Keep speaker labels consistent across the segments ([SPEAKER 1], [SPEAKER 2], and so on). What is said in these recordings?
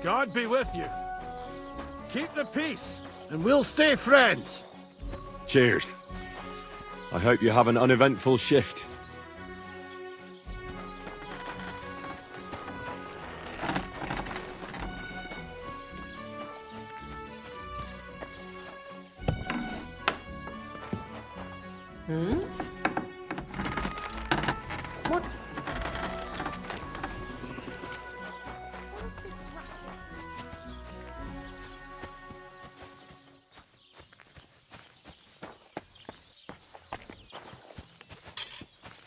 [SPEAKER 1] God be with you. Keep the peace, and we'll stay friends.
[SPEAKER 2] Cheers. I hope you have an uneventful shift.
[SPEAKER 3] What?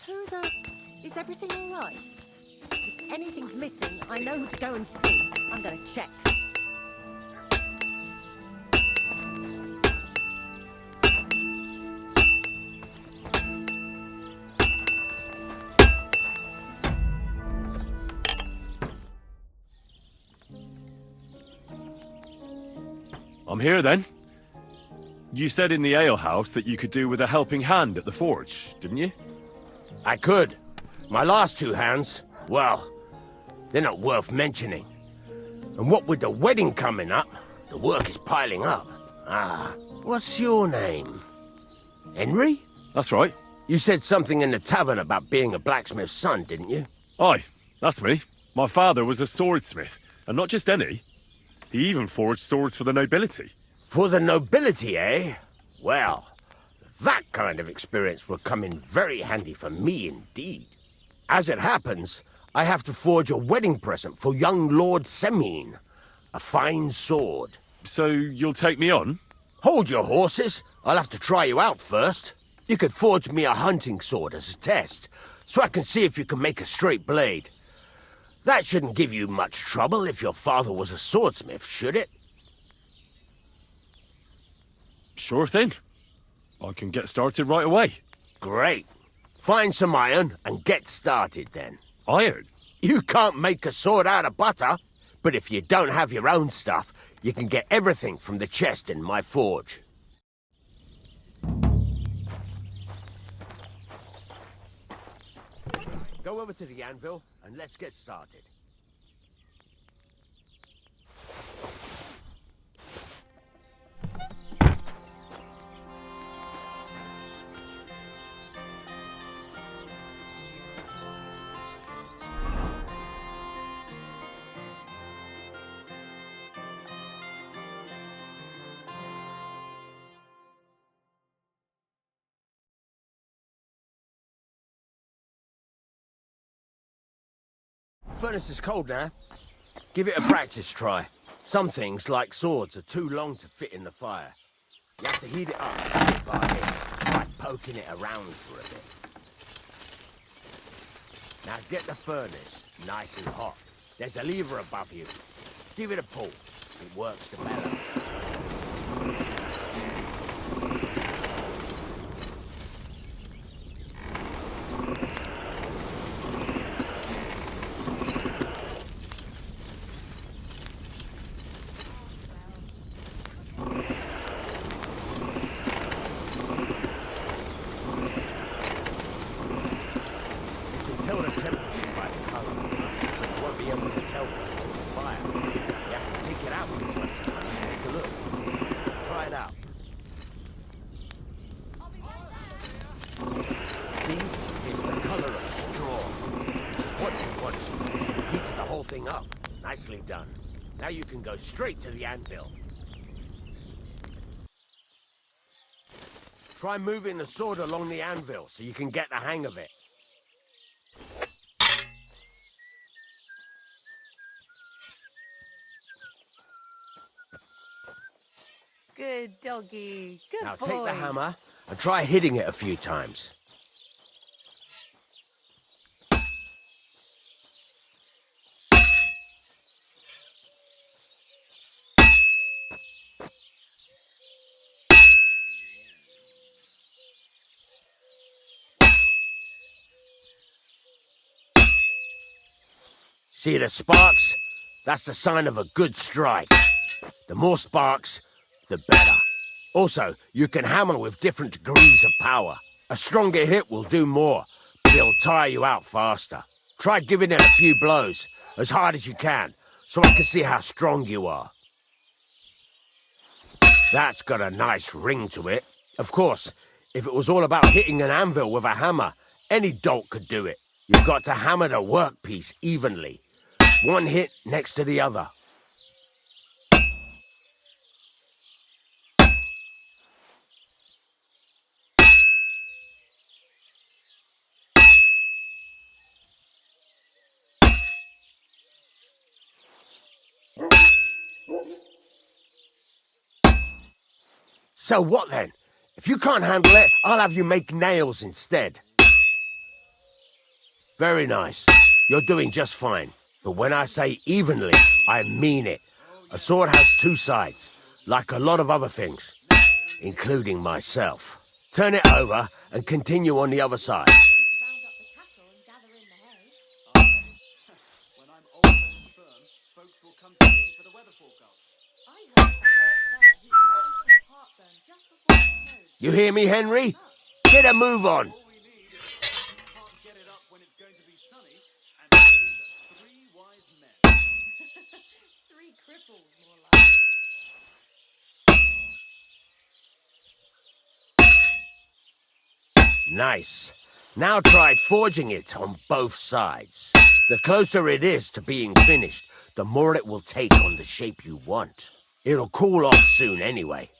[SPEAKER 3] Who the... Is everything all right? If anything's missing, I know who to go and see. I'm gonna check.
[SPEAKER 2] I'm here then. You said in the alehouse that you could do with a helping hand at the forge, didn't you?
[SPEAKER 4] I could. My last two hands, well, they're not worth mentioning. And what with the wedding coming up, the work is piling up. What's your name? Henry?
[SPEAKER 2] That's right.
[SPEAKER 4] You said something in the tavern about being a blacksmith's son, didn't you?
[SPEAKER 2] Aye, that's me. My father was a swordsmith, and not just any. He even forged swords for the nobility.
[SPEAKER 4] For the nobility, eh? Well, that kind of experience will come in very handy for me indeed. As it happens, I have to forge a wedding present for young Lord Semine. A fine sword.
[SPEAKER 2] So you'll take me on?
[SPEAKER 4] Hold your horses. I'll have to try you out first. You could forge me a hunting sword as a test, so I can see if you can make a straight blade. That shouldn't give you much trouble if your father was a swordsmith, should it?
[SPEAKER 2] Sure thing. I can get started right away.
[SPEAKER 4] Great. Find some iron and get started then.
[SPEAKER 2] Iron?
[SPEAKER 4] You can't make a sword out of butter, but if you don't have your own stuff, you can get everything from the chest in my forge. Go over to the anvil and let's get started. Furnace is cold now. Give it a practice try. Some things, like swords, are too long to fit in the fire. You have to heat it up bit by bit, by poking it around for a bit. Now get the furnace nice and hot. There's a lever above you. Give it a pull. It works the better. Up. Nicely done. Now you can go straight to the anvil. Try moving the sword along the anvil so you can get the hang of it.
[SPEAKER 3] Good doggy. Good
[SPEAKER 4] now
[SPEAKER 3] boy.
[SPEAKER 4] take the hammer and try hitting it a few times. See the sparks? That's the sign of a good strike. The more sparks, the better. Also, you can hammer with different degrees of power. A stronger hit will do more, but it'll tire you out faster. Try giving it a few blows, as hard as you can, so I can see how strong you are. That's got a nice ring to it. Of course, if it was all about hitting an anvil with a hammer, any dolt could do it. You've got to hammer the workpiece evenly. One hit next to the other. So what then? If you can't handle it, I'll have you make nails instead. Very nice. You're doing just fine. But when I say evenly, I mean it. A sword has two sides, like a lot of other things, including myself. Turn it over and continue on the other side.
[SPEAKER 5] When I'm old and infirm, folks will come to me for the weather forecast.
[SPEAKER 4] You hear me, Henry? Get a move on.
[SPEAKER 5] All we need is you can't get it up when it's going to be sunny, and all these are three wise men.
[SPEAKER 3] Three cripples, more like.
[SPEAKER 4] Nice. Now try forging it on both sides. The closer it is to being finished, the more it will take on the shape you want. It'll cool off soon anyway.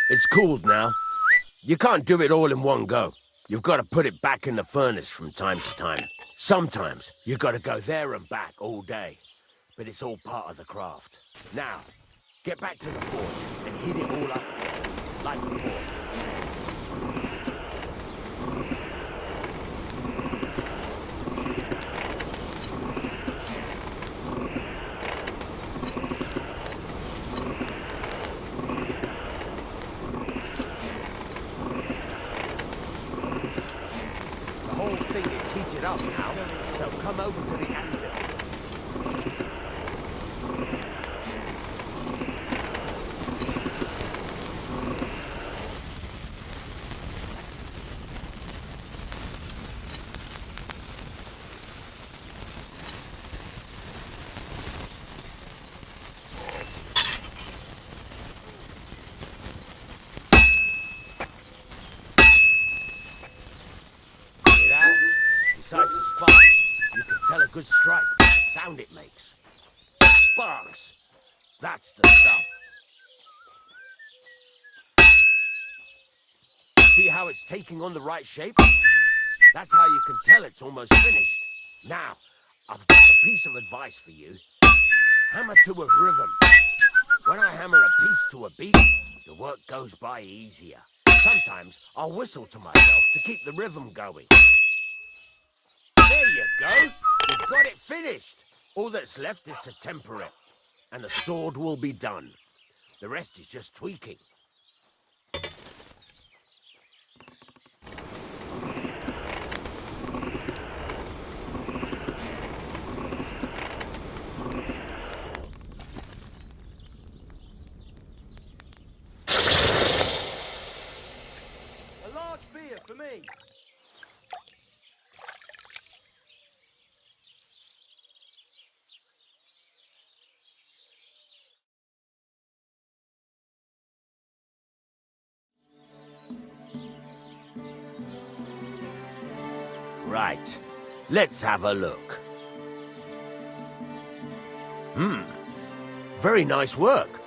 [SPEAKER 4] It's cooled now. You can't do it all in one go. You've got to put it back in the furnace from time to time. Sometimes you've got to go there and back all day. But it's all part of the craft. Now, get back to the forge and heat it all up again, like before. Up now, so come over to the anvil. Besides the sparks, you can tell a good strike by the sound it makes. Sparks! That's the stuff. See how it's taking on the right shape? That's how you can tell it's almost finished. Now, I've got a piece of advice for you. Hammer to a rhythm. When I hammer a piece to a beat, the work goes by easier. Sometimes I'll whistle to myself to keep the rhythm going. There you go. You've got it finished. All that's left is to temper it, and the sword will be done. The rest is just tweaking.
[SPEAKER 5] A large beer for me.
[SPEAKER 4] Right. Let's have a look. Very nice work.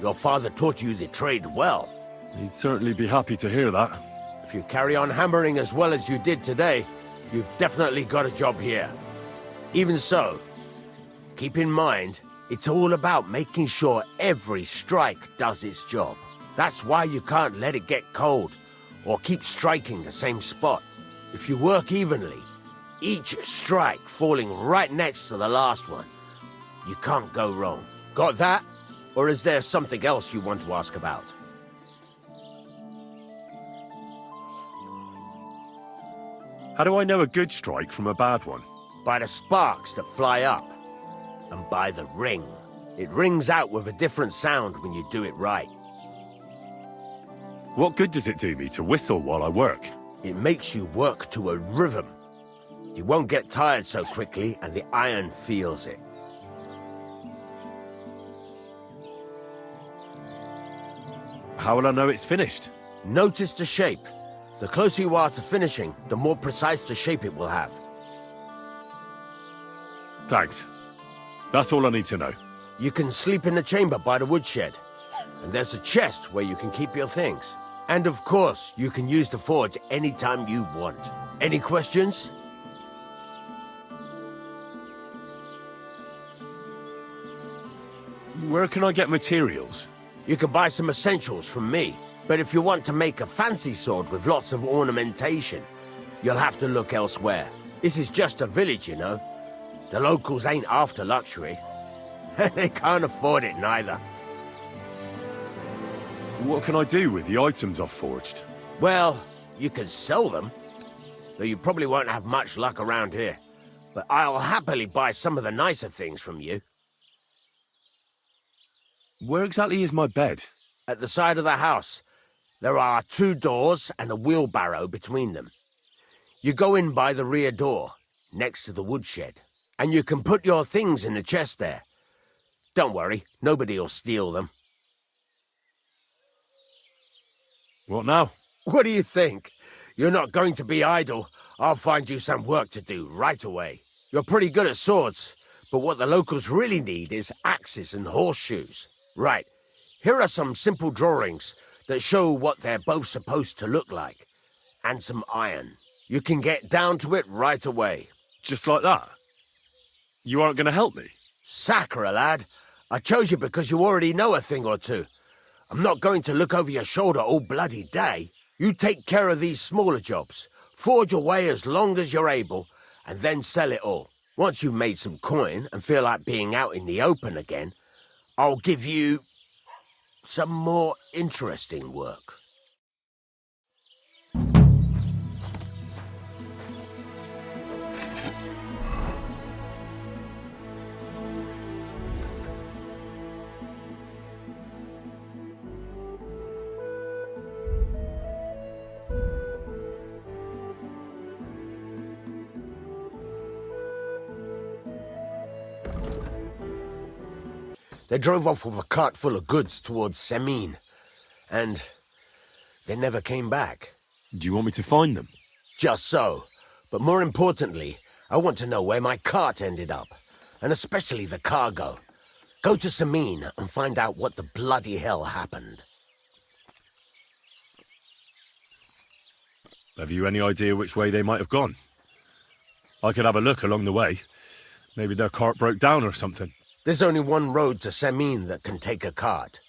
[SPEAKER 4] Your father taught you the trade well.
[SPEAKER 2] He'd certainly be happy to hear that.
[SPEAKER 4] If you carry on hammering as well as you did today, you've definitely got a job here. Even so, keep in mind, it's all about making sure every strike does its job. That's why you can't let it get cold, or keep striking the same spot. If you work evenly, each strike falling right next to the last one, you can't go wrong. Got that? Or is there something else you want to ask about?
[SPEAKER 2] How do I know a good strike from a bad one?
[SPEAKER 4] By the sparks that fly up, and by the ring. It rings out with a different sound when you do it right.
[SPEAKER 2] What good does it do me to whistle while I work?
[SPEAKER 4] It makes you work to a rhythm. You won't get tired so quickly, and the iron feels it.
[SPEAKER 2] How will I know it's finished?
[SPEAKER 4] Notice the shape. The closer you are to finishing, the more precise the shape it will have.
[SPEAKER 2] Thanks. That's all I need to know.
[SPEAKER 4] You can sleep in the chamber by the woodshed. And there's a chest where you can keep your things. And of course, you can use the forge anytime you want. Any questions?
[SPEAKER 2] Where can I get materials?
[SPEAKER 4] You can buy some essentials from me. But if you want to make a fancy sword with lots of ornamentation, you'll have to look elsewhere. This is just a village, you know. The locals ain't after luxury. They can't afford it neither.
[SPEAKER 2] What can I do with the items I've forged?
[SPEAKER 4] Well, you can sell them. Though you probably won't have much luck around here. But I'll happily buy some of the nicer things from you.
[SPEAKER 2] Where exactly is my bed?
[SPEAKER 4] At the side of the house, there are 2 doors and a wheelbarrow between them. You go in by the rear door, next to the woodshed, and you can put your things in the chest there. Don't worry, nobody'll steal them.
[SPEAKER 2] What now?
[SPEAKER 4] What do you think? You're not going to be idle. I'll find you some work to do right away. You're pretty good at swords, but what the locals really need is axes and horseshoes. Right, here are some simple drawings that show what they're both supposed to look like. And some iron. You can get down to it right away.
[SPEAKER 2] Just like that? You aren't going to help me?
[SPEAKER 4] Sacre, lad. I chose you because you already know a thing or two. I'm not going to look over your shoulder all bloody day. You take care of these smaller jobs. Forge away as long as you're able, and then sell it all. Once you've made some coin and feel like being out in the open again, I'll give you some more interesting work. They drove off with a cart full of goods towards Semin, and they never came back.
[SPEAKER 2] Do you want me to find them?
[SPEAKER 4] Just so. But more importantly, I want to know where my cart ended up, and especially the cargo. Go to Semin and find out what the bloody hell happened.
[SPEAKER 2] Have you any idea which way they might have gone? I could have a look along the way. Maybe their cart broke down or something.
[SPEAKER 4] There's only one road to Semin that can take a cart.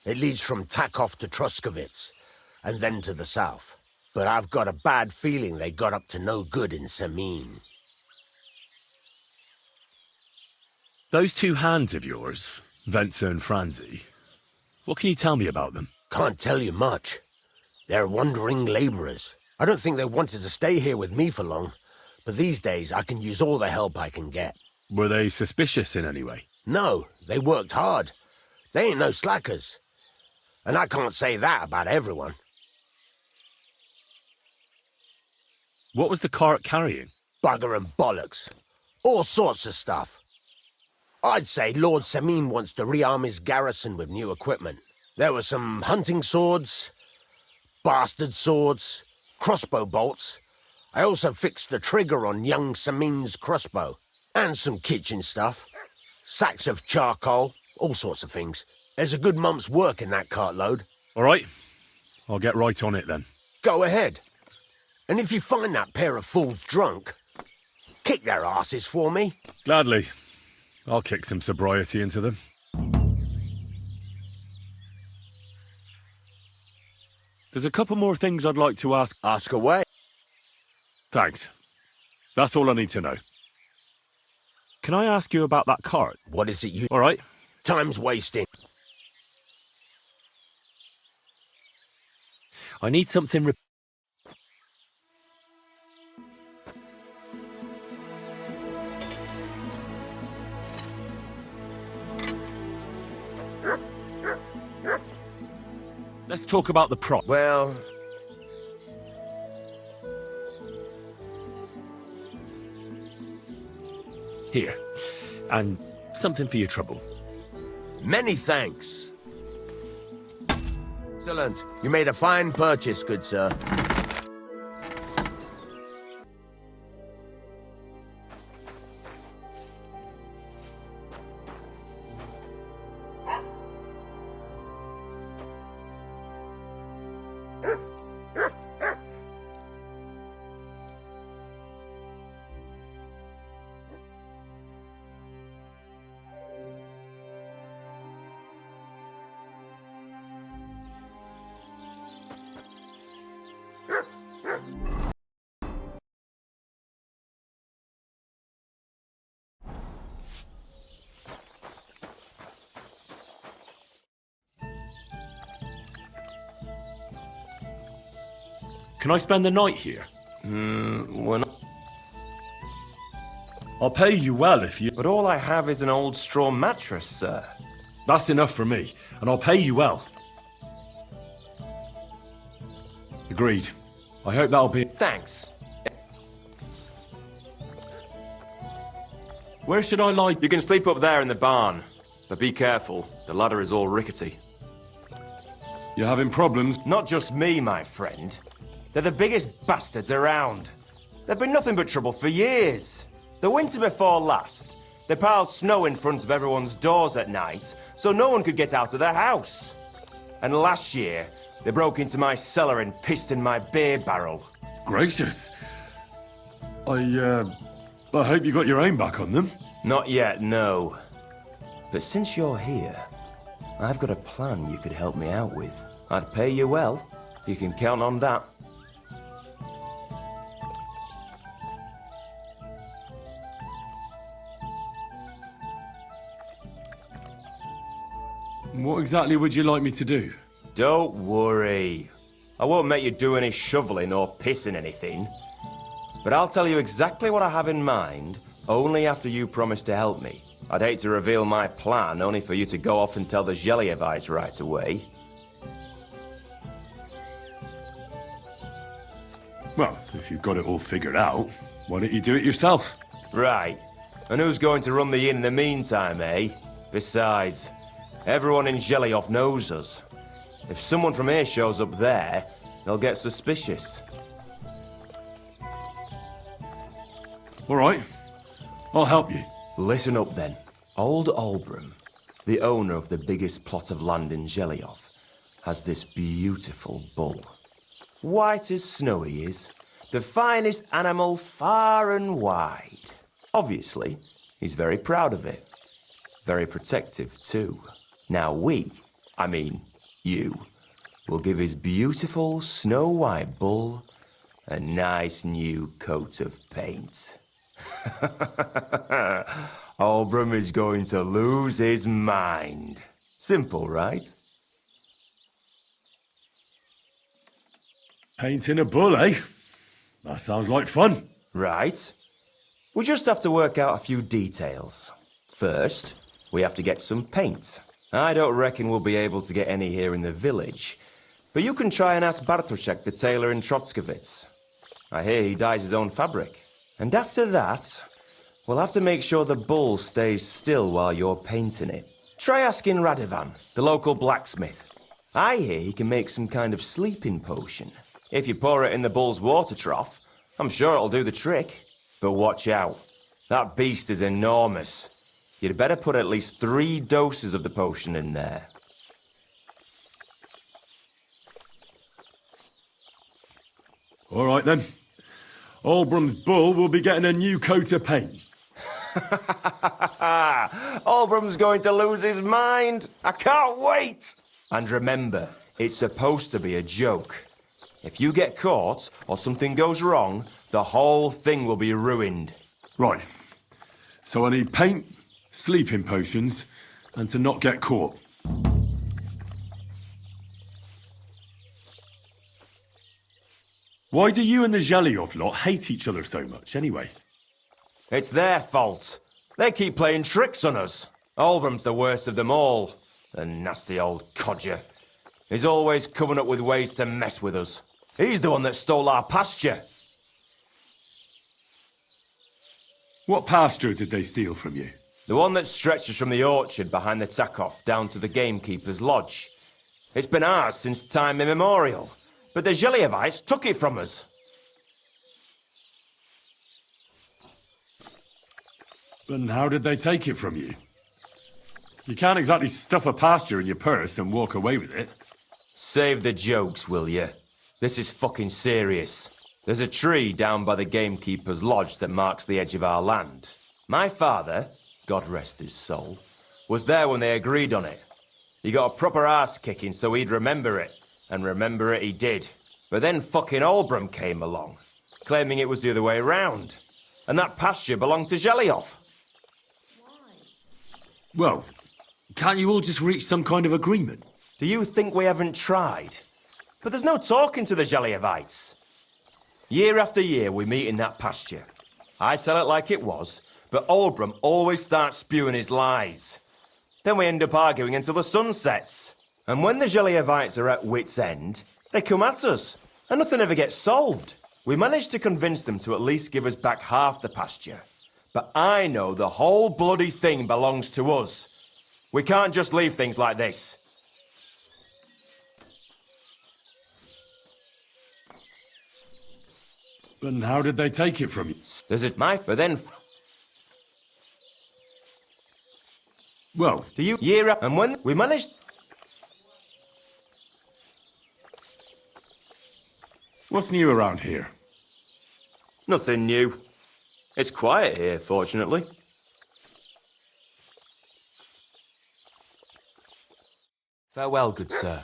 [SPEAKER 4] It leads from Takov to Troskovitz, and then to the south. But I've got a bad feeling they got up to no good in Semin.
[SPEAKER 2] Those 2 hands of yours, Venza and Franzi, what can you tell me about them?
[SPEAKER 4] Can't tell you much. They're wandering laborers. I don't think they wanted to stay here with me for long, but these days I can use all the help I can get.
[SPEAKER 2] Were they suspicious in any way?
[SPEAKER 4] No, they worked hard. They ain't no slackers. And I can't say that about everyone.
[SPEAKER 2] What was the cart carrying?
[SPEAKER 4] Bugger and bollocks. All sorts of stuff. I'd say Lord Semin wants to rearm his garrison with new equipment. There were some hunting swords, bastard swords, crossbow bolts, I also fixed the trigger on young Samin's crossbow. And some kitchen stuff. Sacks of charcoal, all sorts of things. There's a good month's work in that cartload.
[SPEAKER 2] All right. I'll get right on it then.
[SPEAKER 4] Go ahead. And if you find that pair of fools drunk, kick their asses for me.
[SPEAKER 2] Gladly. I'll kick some sobriety into them. There's a couple more things I'd like to ask.
[SPEAKER 4] Ask away.
[SPEAKER 2] Thanks. That's all I need to know. Can I ask you about that cart?
[SPEAKER 4] What is it you...
[SPEAKER 2] All right.
[SPEAKER 4] Time's wasting.
[SPEAKER 2] I need something... Let's talk about the prop.
[SPEAKER 4] Well...
[SPEAKER 2] Here. And something for your trouble.
[SPEAKER 4] Many thanks. Excellent. You made a fine purchase, good sir.
[SPEAKER 2] Can I spend the night here?
[SPEAKER 6] We're not.
[SPEAKER 2] I'll pay you well if you...
[SPEAKER 6] But all I have is an old straw mattress, sir.
[SPEAKER 2] That's enough for me, and I'll pay you well. Agreed. I hope that'll be...
[SPEAKER 6] Thanks.
[SPEAKER 2] Where should I lie?
[SPEAKER 6] You can sleep up there in the barn. But be careful, the ladder is all rickety.
[SPEAKER 2] You're having problems?
[SPEAKER 6] Not just me, my friend. They're the biggest bastards around. They've been nothing but trouble for years. The winter before last, they piled snow in front of everyone's doors at night, so no one could get out of their house. And last year, they broke into my cellar and pissed in my beer barrel.
[SPEAKER 2] Gracious. I hope you got your aim back on them.
[SPEAKER 6] Not yet, no. But since you're here, I've got a plan you could help me out with. I'd pay you well. You can count on that.
[SPEAKER 2] What exactly would you like me to do?
[SPEAKER 6] Don't worry. I won't make you do any shoveling or pissing anything. But I'll tell you exactly what I have in mind, only after you promise to help me. I'd hate to reveal my plan, only for you to go off and tell the Zhelievites right away.
[SPEAKER 2] Well, if you've got it all figured out, why don't you do it yourself?
[SPEAKER 6] Right. And who's going to run the inn in the meantime, eh? Besides, everyone in Zheliov knows us. If someone from here shows up there, they'll get suspicious.
[SPEAKER 2] All right. I'll help you.
[SPEAKER 6] Listen up then. Old Olbram, the owner of the biggest plot of land in Zheliov, has this beautiful bull. White as snow he is. The finest animal far and wide. Obviously, he's very proud of it. Very protective too. Now you, will give his beautiful snow-white bull a nice new coat of paint. Olbram is going to lose his mind. Simple, right?
[SPEAKER 2] Painting a bull, eh? That sounds like fun.
[SPEAKER 6] Right. We just have to work out a few details. First, we have to get some paint. I don't reckon we'll be able to get any here in the village, but you can try and ask Bartoszek, the tailor in Trotskovitz. I hear he dyes his own fabric. And after that, we'll have to make sure the bull stays still while you're painting it. Try asking Radovan, the local blacksmith. I hear he can make some kind of sleeping potion. If you pour it in the bull's water trough, I'm sure it'll do the trick. But watch out. That beast is enormous. You'd better put at least 3 doses of the potion in there.
[SPEAKER 2] All right then. Albrum's bull will be getting a new coat of paint.
[SPEAKER 6] Albrum's going to lose his mind. I can't wait. And remember, it's supposed to be a joke. If you get caught or something goes wrong, the whole thing will be ruined.
[SPEAKER 2] Right. So I need paint, sleeping potions, and to not get caught. Why do you and the Zhelyov lot hate each other so much, anyway?
[SPEAKER 6] It's their fault. They keep playing tricks on us. Albrum's the worst of them all. The nasty old codger. He's always coming up with ways to mess with us. He's the one that stole our pasture.
[SPEAKER 2] What pasture did they steal from you?
[SPEAKER 6] The one that stretches from the orchard behind the Takov down to the gamekeeper's lodge. It's been ours since time immemorial, but the Zhelyevites took it from us.
[SPEAKER 2] And how did they take it from you? You can't exactly stuff a pasture in your purse and walk away with it.
[SPEAKER 6] Save the jokes, will you? This is fucking serious. There's a tree down by the gamekeeper's lodge that marks the edge of our land. My father, God rest his soul, was there when they agreed on it. He got a proper ass kicking so he'd remember it, and remember it he did. But then fucking Albrum came along, claiming it was the other way round, and that pasture belonged to Zhelyov.
[SPEAKER 2] Well, can't you all just reach some kind of agreement?
[SPEAKER 6] Do you think we haven't tried? But there's no talking to the Zhelyevites. Year after year we meet in that pasture. I tell it like it was, but Albrum always starts spewing his lies. Then we end up arguing until the sun sets. And when the Zhelyevites are at wit's end, they come at us, and nothing ever gets solved. We managed to convince them to at least give us back half the pasture. But I know the whole bloody thing belongs to us. We can't just leave things like this.
[SPEAKER 2] And how did they take it from you?
[SPEAKER 6] Does it might, but then
[SPEAKER 2] Well,
[SPEAKER 6] do you year up and when we managed
[SPEAKER 2] what's new around here?
[SPEAKER 6] nothing new. It's quiet here, fortunately. Farewell, good sir.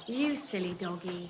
[SPEAKER 7] You silly doggy.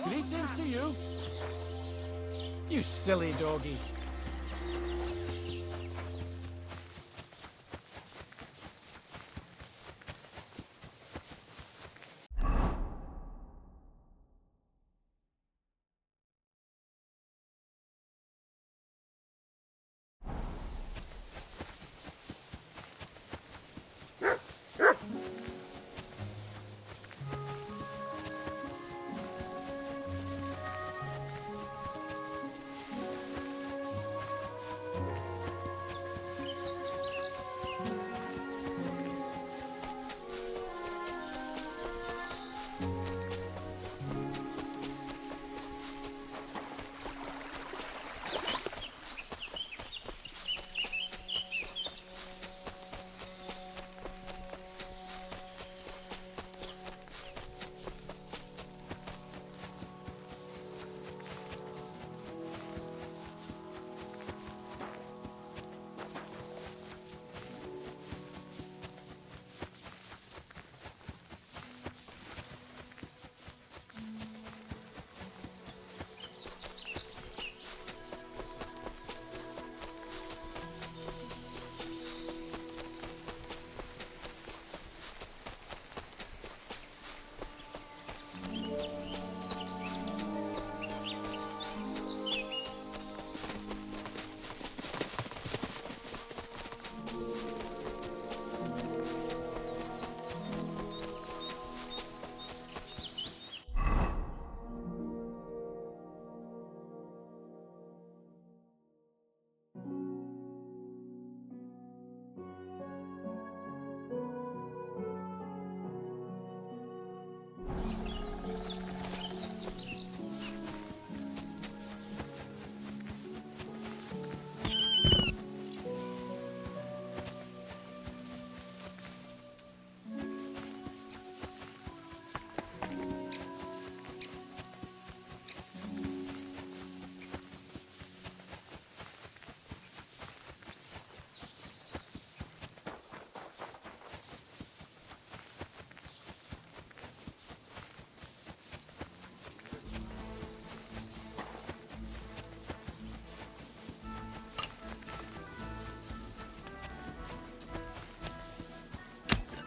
[SPEAKER 1] Greetings to you. You silly doggy.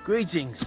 [SPEAKER 8] Greetings.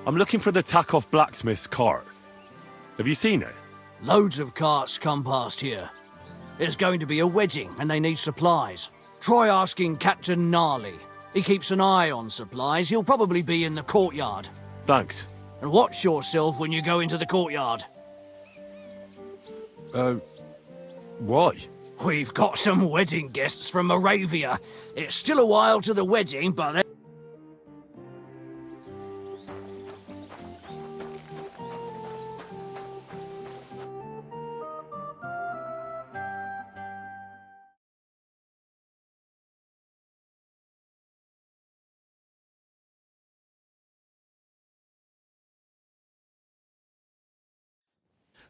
[SPEAKER 2] I'm looking for the Takoff blacksmith's cart. Have you seen it?
[SPEAKER 8] Loads of carts come past here. There's going to be a wedding and they need supplies. Try asking Captain Gnarly. He keeps an eye on supplies. He'll probably be in the courtyard.
[SPEAKER 2] Thanks.
[SPEAKER 8] And watch yourself when you go into the courtyard.
[SPEAKER 2] Why?
[SPEAKER 8] We've got some wedding guests from Moravia. It's still a while to the wedding, but they...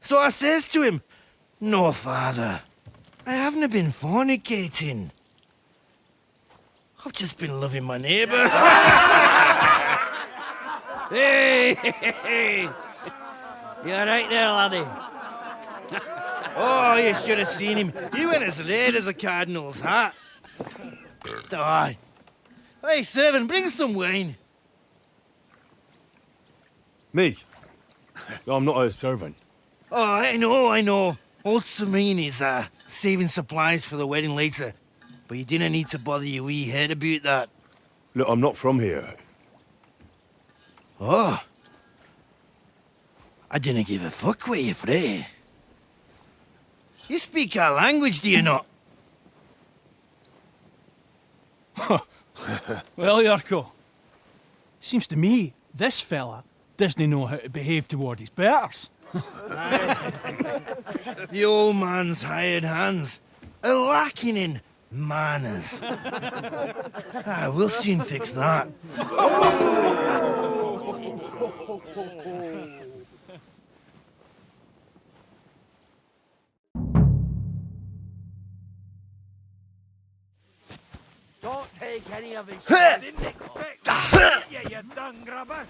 [SPEAKER 9] So I says to him, "No, father, I haven't been fornicating. I've just been loving my neighbour."
[SPEAKER 8] Hey! You alright there, laddie?
[SPEAKER 9] Oh, you should have seen him. He went as red as a cardinal's hat. Aye. Hey, servant, bring some wine.
[SPEAKER 2] Me? I'm not a servant.
[SPEAKER 9] Oh, I know. Old Samine is saving supplies for the wedding later. But you didn't need to bother your wee head about that.
[SPEAKER 2] Look, I'm not from here.
[SPEAKER 9] Oh. I didn't give a fuck where you're from. You speak our language, do you not?
[SPEAKER 10] Well, Yarko, seems to me this fella doesn't know how to behave toward his betters.
[SPEAKER 9] The old man's hired hands are lacking in manners. We'll soon fix that.
[SPEAKER 4] Don't take any of his
[SPEAKER 1] Didn't expect that, you dung grubber.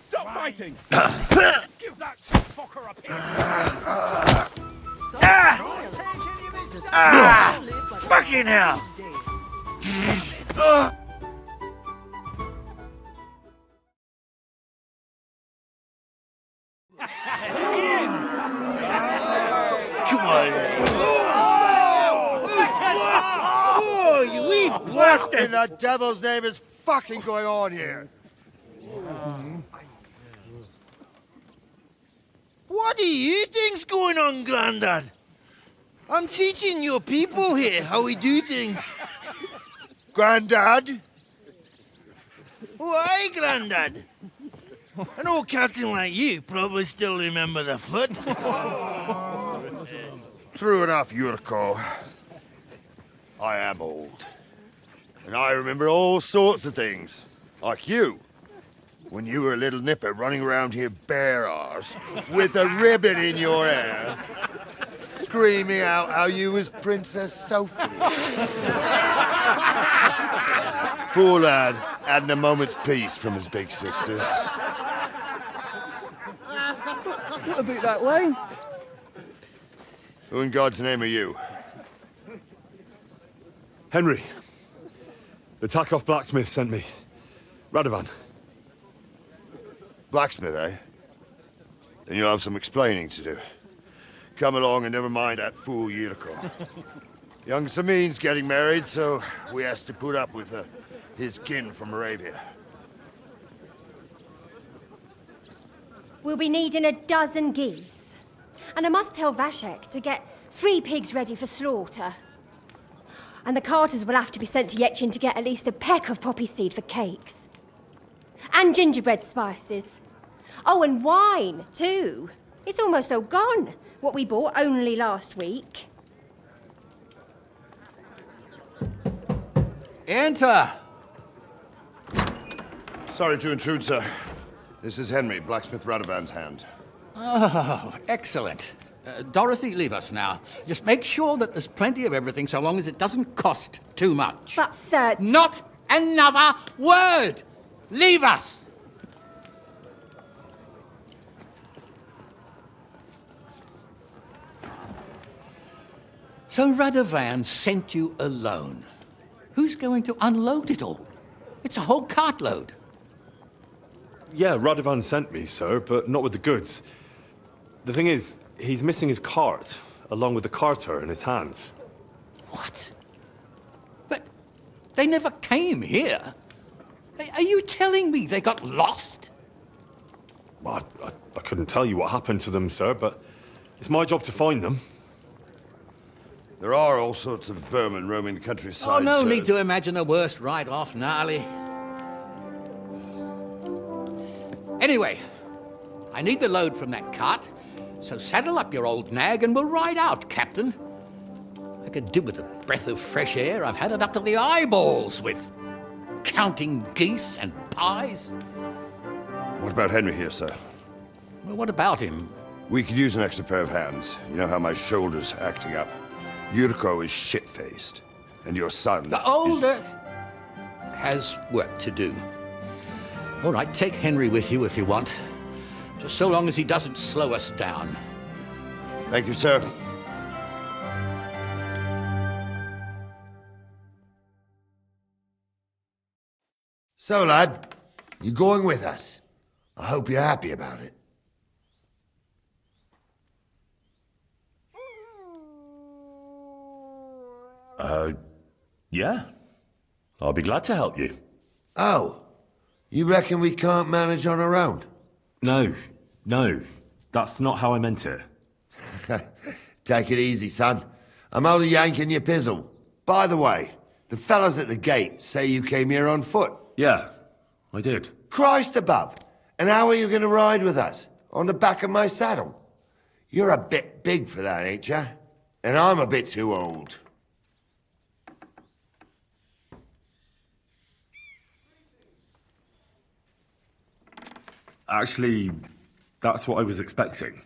[SPEAKER 1] Stop fighting! Give that fucker a pinch!
[SPEAKER 9] Fucking hell! Come on. Oh, you wee blasted!
[SPEAKER 1] In the devil's name is fucking going on here?
[SPEAKER 9] What do you think's going on, Grandad? I'm teaching your people here how we do things.
[SPEAKER 1] Grandad?
[SPEAKER 9] Why, Grandad? An old captain like you probably still remember the flood.
[SPEAKER 1] True enough, Yurko. I am old. And I remember all sorts of things. Like you. When you were a little nipper running around here bare arse with a ribbon in your hair, screaming out how you was Princess Sophie. Poor lad, hadn't a moment's peace from his big sisters.
[SPEAKER 10] What about that wine?
[SPEAKER 1] Who in God's name are you?
[SPEAKER 2] Henry. The Takoff blacksmith sent me. Radovan.
[SPEAKER 1] Blacksmith, eh? Then you'll have some explaining to do. Come along and never mind that fool Yurko. Young Samin's getting married, so we has to put up with his kin from Moravia.
[SPEAKER 7] We'll be needing a dozen geese. And I must tell Vashek to get 3 pigs ready for slaughter. And the carters will have to be sent to Yechin to get at least a peck of poppy seed for cakes. And gingerbread spices. Oh, and wine, too. It's almost all gone, what we bought only last week.
[SPEAKER 11] Enter!
[SPEAKER 1] Sorry to intrude, sir. This is Henry, blacksmith Radovan's hand.
[SPEAKER 11] Oh, excellent. Dorothy, leave us now. Just make sure that there's plenty of everything so long as it doesn't cost too much.
[SPEAKER 7] But, sir...
[SPEAKER 11] Not another word! Leave us! So Radovan sent you alone. Who's going to unload it all? It's a whole cartload.
[SPEAKER 2] Yeah, Radovan sent me, sir, but not with the goods. The thing is, he's missing his cart, along with the carter in his hands.
[SPEAKER 11] What? But they never came here. Are you telling me they got lost?
[SPEAKER 2] Well, I couldn't tell you what happened to them, sir, but it's my job to find them.
[SPEAKER 1] There are all sorts of vermin roaming the countryside.
[SPEAKER 11] Oh, no
[SPEAKER 1] sir.
[SPEAKER 11] need to imagine the worst right off, Gnarly. Anyway, I need the load from that cart, so saddle up your old nag and we'll ride out, Captain. I could do with a breath of fresh air. I've had it up to the eyeballs with counting geese and pies.
[SPEAKER 1] What about Henry here, sir?
[SPEAKER 11] Well, what about him?
[SPEAKER 1] We could use an extra pair of hands. You know how my shoulder's acting up. Yurko is shit-faced, and your son...
[SPEAKER 11] The older has work to do. All right, take Henry with you if you want. Just so long as he doesn't slow us down.
[SPEAKER 1] Thank you, sir. So, lad, you going with us? I hope you're happy about it.
[SPEAKER 2] Yeah. I'll be glad to help you.
[SPEAKER 1] Oh, you reckon we can't manage on our own?
[SPEAKER 2] No. That's not how I meant it.
[SPEAKER 1] Take it easy, son. I'm only yanking your pizzle. By the way, the fellas at the gate say you came here on foot.
[SPEAKER 2] Yeah, I did.
[SPEAKER 1] Christ above. And how are you going to ride with us? On the back of my saddle? You're a bit big for that, ain't ya? And I'm a bit too old.
[SPEAKER 2] Actually, that's what I was expecting.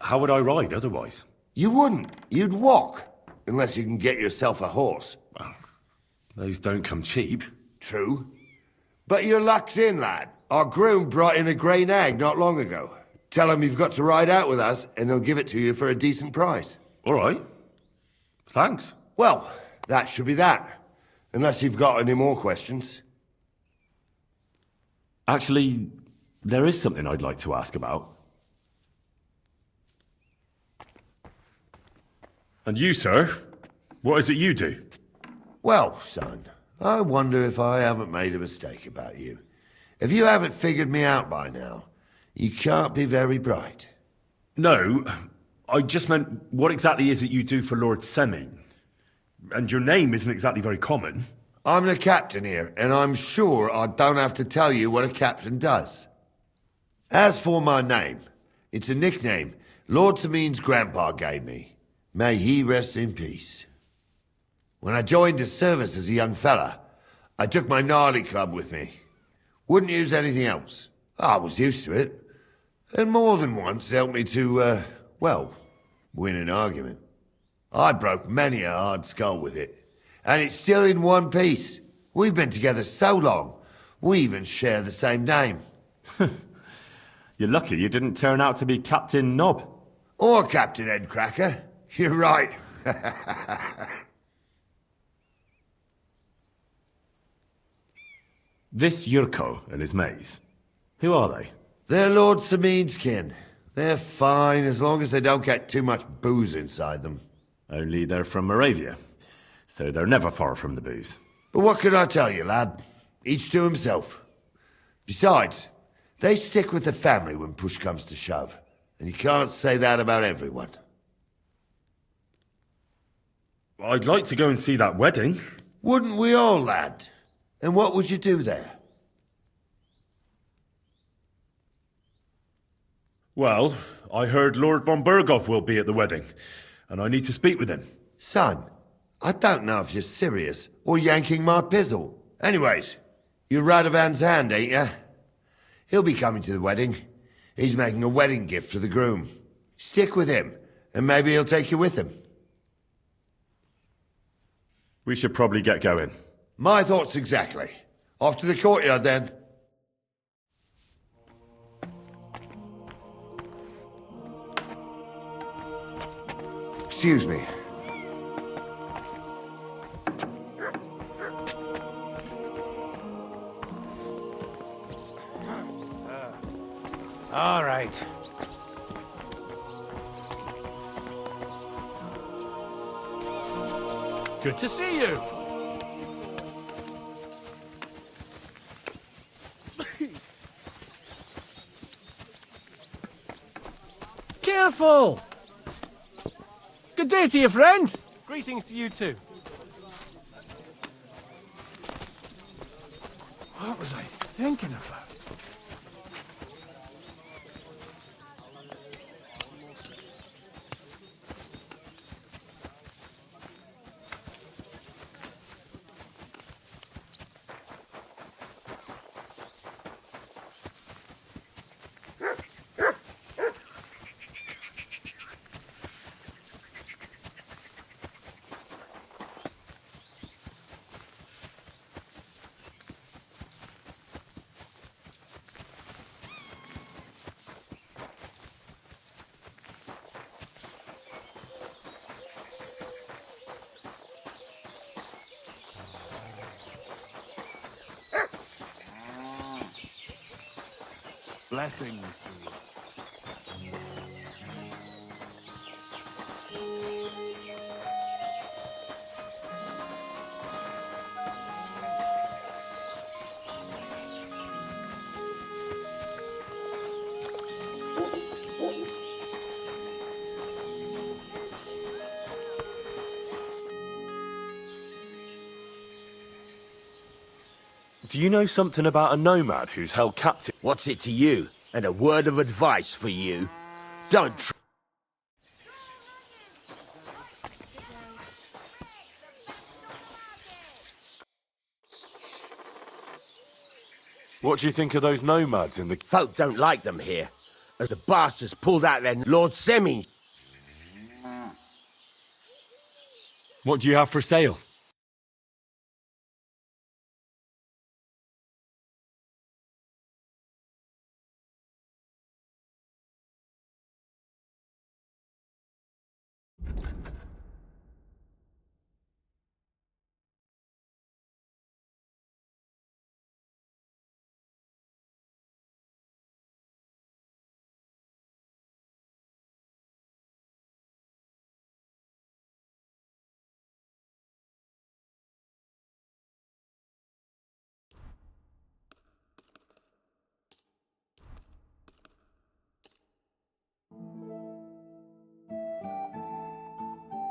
[SPEAKER 2] How would I ride otherwise?
[SPEAKER 1] You wouldn't. You'd walk. Unless you can get yourself a horse.
[SPEAKER 2] Well, those don't come cheap.
[SPEAKER 1] True. But your luck's in, lad. Our groom brought in a grey nag not long ago. Tell him you've got to ride out with us, and he'll give it to you for a decent price.
[SPEAKER 2] All right. Thanks.
[SPEAKER 1] Well, that should be that. Unless you've got any more questions.
[SPEAKER 2] Actually, there is something I'd like to ask about. And you, sir? What is it you do?
[SPEAKER 1] Well, son, I wonder if I haven't made a mistake about you. If you haven't figured me out by now, you can't be very bright.
[SPEAKER 2] No, I just meant what exactly is it you do for Lord Semin? And your name isn't exactly very common.
[SPEAKER 1] I'm the captain here, and I'm sure I don't have to tell you what a captain does. As for my name, it's a nickname Lord Semin's grandpa gave me. May he rest in peace. When I joined his service as a young fella, I took my gnarly club with me. Wouldn't use anything else. I was used to it. And more than once helped me to, well, win an argument. I broke many a hard skull with it, and it's still in one piece. We've been together so long, we even share the same name.
[SPEAKER 2] You're lucky you didn't turn out to be Captain Knob.
[SPEAKER 1] Or Captain Headcracker. You're right.
[SPEAKER 2] This Yurko and his mates, who are they?
[SPEAKER 1] They're Lord Samin's kin. They're fine as long as they don't get too much booze inside them.
[SPEAKER 2] Only they're from Moravia, so they're never far from the booze.
[SPEAKER 1] But what can I tell you, lad? Each to himself. Besides, they stick with the family when push comes to shove. And you can't say that about everyone.
[SPEAKER 2] I'd like to go and see that wedding.
[SPEAKER 1] Wouldn't we all, lad? And what would you do there?
[SPEAKER 2] Well, I heard Lord von Berghoff will be at the wedding, and I need to speak with him.
[SPEAKER 1] Son, I don't know if you're serious or yanking my pizzle. Anyways, you're Radovan's hand, ain't you? He'll be coming to the wedding. He's making a wedding gift for the groom. Stick with him, and maybe he'll take you with him.
[SPEAKER 2] We should probably get going.
[SPEAKER 1] My thoughts exactly. Off to the courtyard, then. Excuse me.
[SPEAKER 4] All right.
[SPEAKER 9] Good to see you. Careful! Good day to you, friend.
[SPEAKER 10] Greetings to you too. What was I thinking about? Blessings to you.
[SPEAKER 2] Do you know something about a nomad who's held captive?
[SPEAKER 4] What's it to you? And a word of advice for you. Don't try.
[SPEAKER 2] What do you think of those nomads in the...
[SPEAKER 4] Folk don't like them here, as the bastards pulled out their Lord Semi.
[SPEAKER 2] What do you have for sale?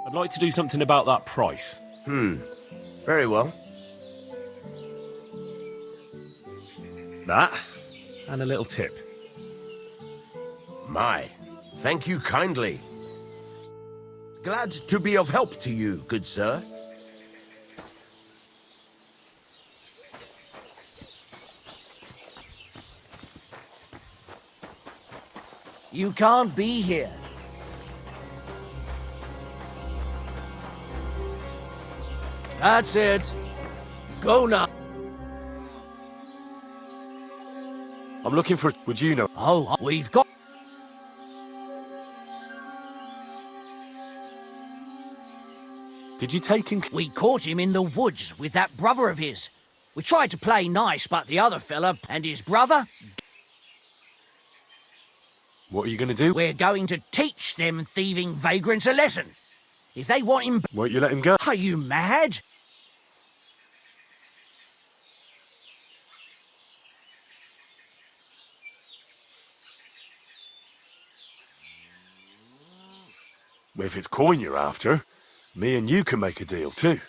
[SPEAKER 2] I'd like to do something about that price.
[SPEAKER 4] Very well.
[SPEAKER 2] That, and a little tip.
[SPEAKER 4] My, thank you kindly. Glad to be of help to you, good sir.
[SPEAKER 8] You can't be here. That's it. Go now.
[SPEAKER 2] I'm looking for... Would you know?
[SPEAKER 8] Oh, we've got...
[SPEAKER 2] Did you take him...
[SPEAKER 8] We caught him in the woods with that brother of his. We tried to play nice, but the other fella and his brother...
[SPEAKER 2] What are you going to do?
[SPEAKER 8] We're going to teach them thieving vagrants a lesson. If they want him...
[SPEAKER 2] Won't you let him go?
[SPEAKER 8] Are you mad?
[SPEAKER 2] If it's coin you're after, me and you can make a deal too.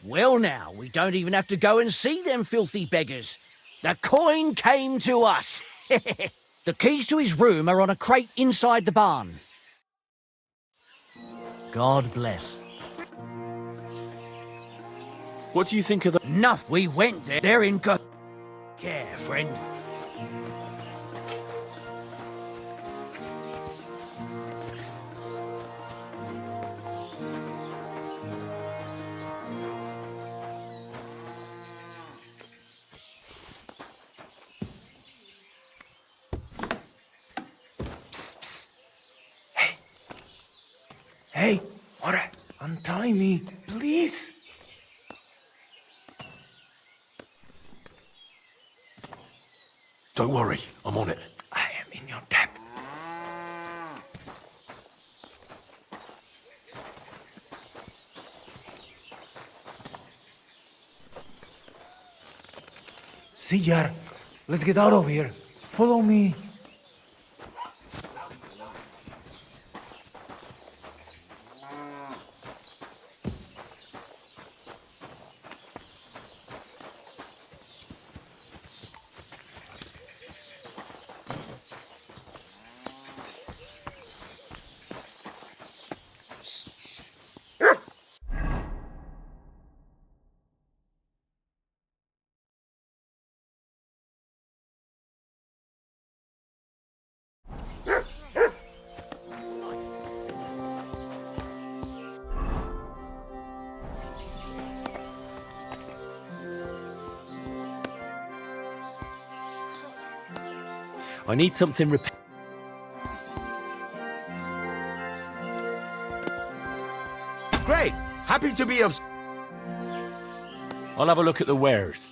[SPEAKER 8] Well now, we don't even have to go and see them filthy beggars. The coin came to us. The keys to his room are on a crate inside the barn. God bless.
[SPEAKER 2] What do you think of the...
[SPEAKER 8] Enough, we went there. They're in care, friend.
[SPEAKER 6] Hey, what? Untie me, please.
[SPEAKER 2] Don't worry, I'm on it.
[SPEAKER 6] I am in your debt. See, Yar, let's get out of here. Follow me.
[SPEAKER 2] I need something repaired.
[SPEAKER 4] Great! Happy to be of...
[SPEAKER 2] I'll have a look at the wares.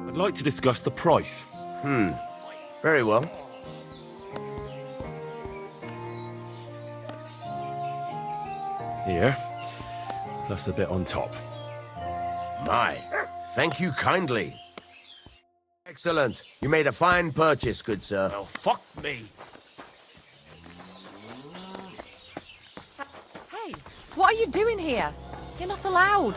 [SPEAKER 2] I'd like to discuss the price.
[SPEAKER 4] Very well.
[SPEAKER 2] Here. That's a bit on top.
[SPEAKER 4] My, thank you kindly. Excellent. You made a fine purchase, good sir.
[SPEAKER 8] Well, fuck me.
[SPEAKER 3] Hey, what are you doing here? You're not allowed.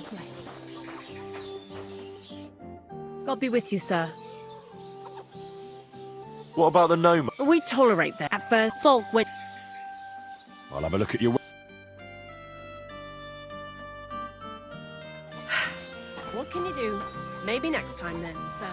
[SPEAKER 3] hard place.
[SPEAKER 12] God be with you, sir.
[SPEAKER 2] What about the gnome?
[SPEAKER 12] We tolerate that. At first, folk went.
[SPEAKER 2] I'll have a look at your...
[SPEAKER 12] What can you do? Maybe next time then, sir.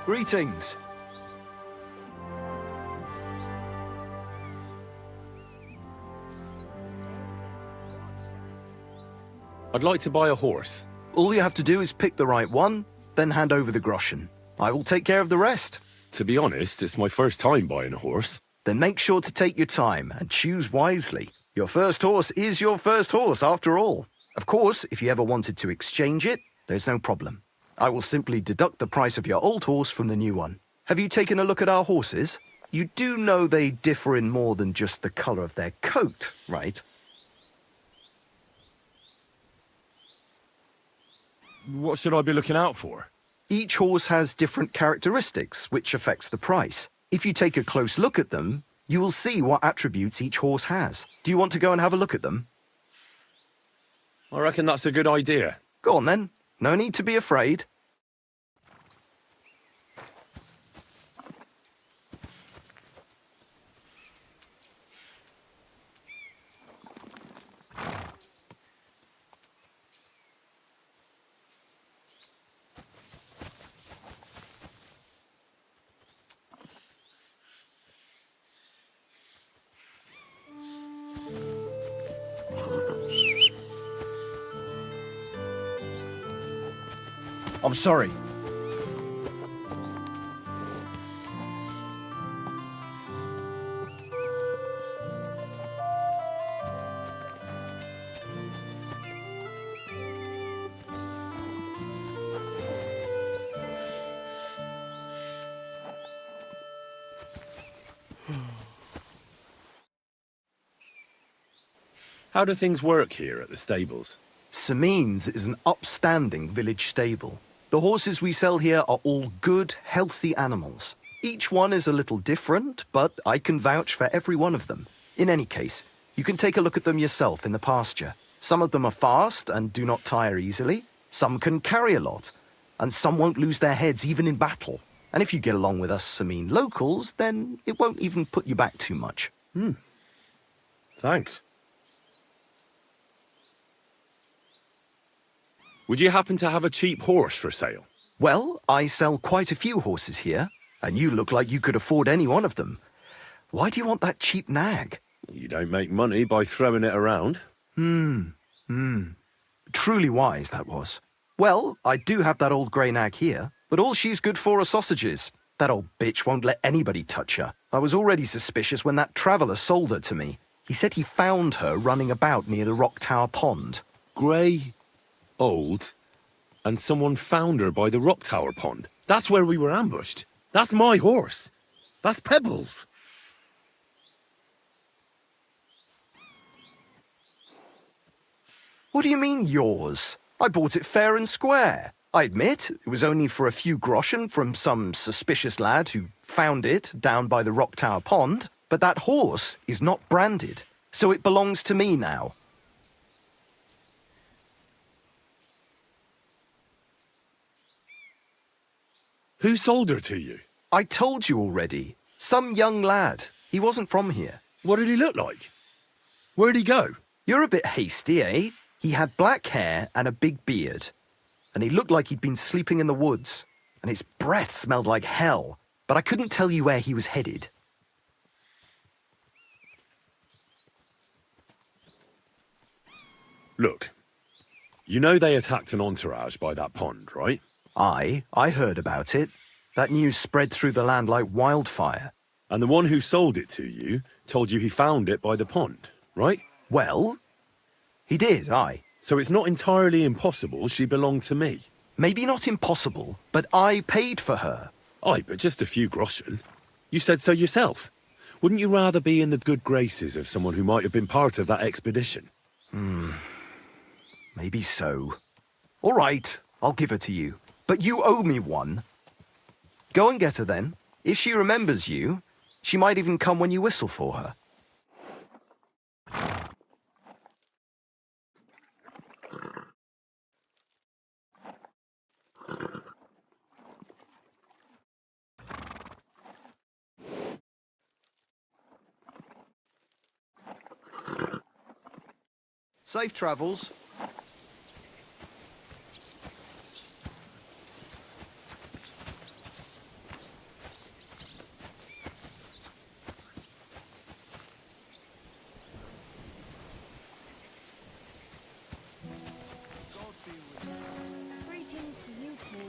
[SPEAKER 13] Greetings.
[SPEAKER 2] I'd like to buy a horse.
[SPEAKER 13] All you have to do is pick the right one, then hand over the groschen. I will take care of the rest.
[SPEAKER 2] To be honest, it's my first time buying a horse.
[SPEAKER 13] Then make sure to take your time and choose wisely. Your first horse is your first horse, after all. Of course, if you ever wanted to exchange it, there's no problem. I will simply deduct the price of your old horse from the new one. Have you taken a look at our horses? You do know they differ in more than just the colour of their coat, right?
[SPEAKER 2] What should I be looking out for?
[SPEAKER 13] Each horse has different characteristics, which affects the price. If you take a close look at them, you will see what attributes each horse has. Do you want to go and have a look at them?
[SPEAKER 2] I reckon that's a good idea.
[SPEAKER 13] Go on then. No need to be afraid. I'm sorry.
[SPEAKER 2] How do things work here at the stables?
[SPEAKER 13] Samine's is an upstanding village stable. The horses we sell here are all good, healthy animals. Each one is a little different, but I can vouch for every one of them. In any case, you can take a look at them yourself in the pasture. Some of them are fast and do not tire easily. Some can carry a lot, and some won't lose their heads even in battle. And if you get along with us Samine locals, then it won't even put you back too much.
[SPEAKER 2] Thanks. Would you happen to have a cheap horse for sale?
[SPEAKER 13] Well, I sell quite a few horses here, and you look like you could afford any one of them. Why do you want that cheap nag?
[SPEAKER 2] You don't make money by throwing it around.
[SPEAKER 13] Truly wise, that was. Well, I do have that old grey nag here, but all she's good for are sausages. That old bitch won't let anybody touch her. I was already suspicious when that traveller sold her to me. He said he found her running about near the Rock Tower Pond.
[SPEAKER 2] Grey, old, and someone found her by the Rock Tower Pond. That's where we were ambushed. That's my horse. That's Pebbles.
[SPEAKER 13] What do you mean, yours? I bought it fair and square. I admit, it was only for a few groschen from some suspicious lad who found it down by the Rock Tower Pond, but that horse is not branded, so it belongs to me now.
[SPEAKER 2] Who sold her to you?
[SPEAKER 13] I told you already. Some young lad. He wasn't from here.
[SPEAKER 2] What did he look like? Where'd he go?
[SPEAKER 13] You're a bit hasty, eh? He had black hair and a big beard. And he looked like he'd been sleeping in the woods. And his breath smelled like hell. But I couldn't tell you where he was headed.
[SPEAKER 2] Look, you know they attacked an entourage by that pond, right?
[SPEAKER 13] I heard about it. That news spread through the land like wildfire.
[SPEAKER 2] And the one who sold it to you told you he found it by the pond, right?
[SPEAKER 13] Well, he did, aye.
[SPEAKER 2] So it's not entirely impossible she belonged to me.
[SPEAKER 13] Maybe not impossible, but I paid for her.
[SPEAKER 2] Aye, but just a few groschen. You said so yourself. Wouldn't you rather be in the good graces of someone who might have been part of that expedition?
[SPEAKER 13] Maybe so. All right, I'll give her to you. But you owe me one. Go and get her then. If she remembers you, she might even come when you whistle for her. Safe travels.
[SPEAKER 7] Greetings to you too.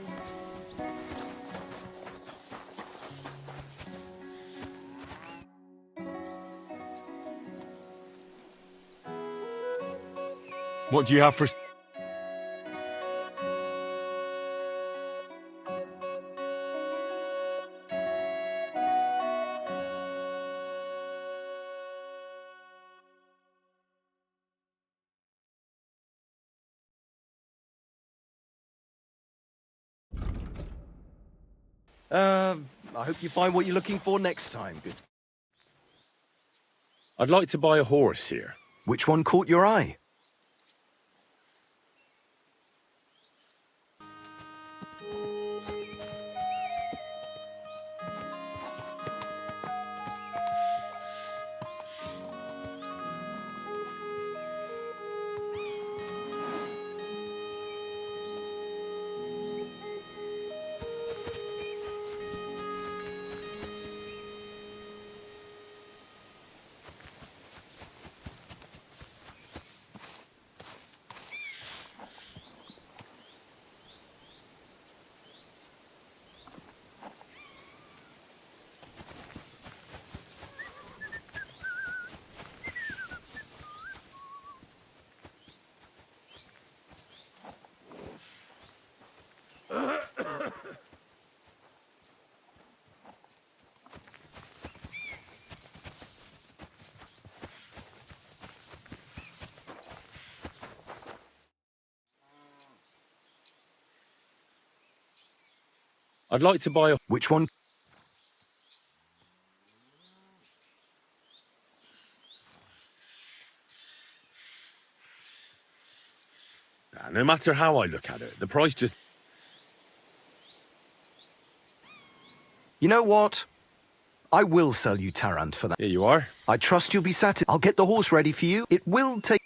[SPEAKER 2] What do you have for...
[SPEAKER 13] I hope you find what you're looking for next time, good.
[SPEAKER 2] I'd like to buy a horse here.
[SPEAKER 13] Which one caught your eye?
[SPEAKER 2] I'd like to buy a...
[SPEAKER 13] Which one?
[SPEAKER 2] No matter how I look at it, the price just...
[SPEAKER 13] You know what? I will sell you Tarrant for that.
[SPEAKER 2] Here you are.
[SPEAKER 13] I trust you'll be satisfied. I'll get the horse ready for you. It will take...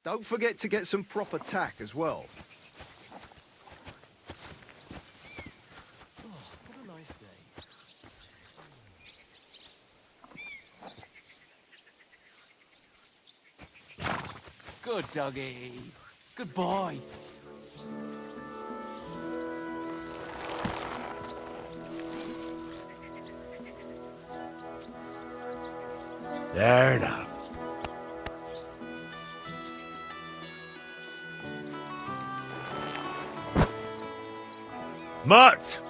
[SPEAKER 13] Don't forget to get some proper tack as well. Oh, what a nice day.
[SPEAKER 8] Good doggy. Good boy.
[SPEAKER 1] There now.
[SPEAKER 2] Mutt!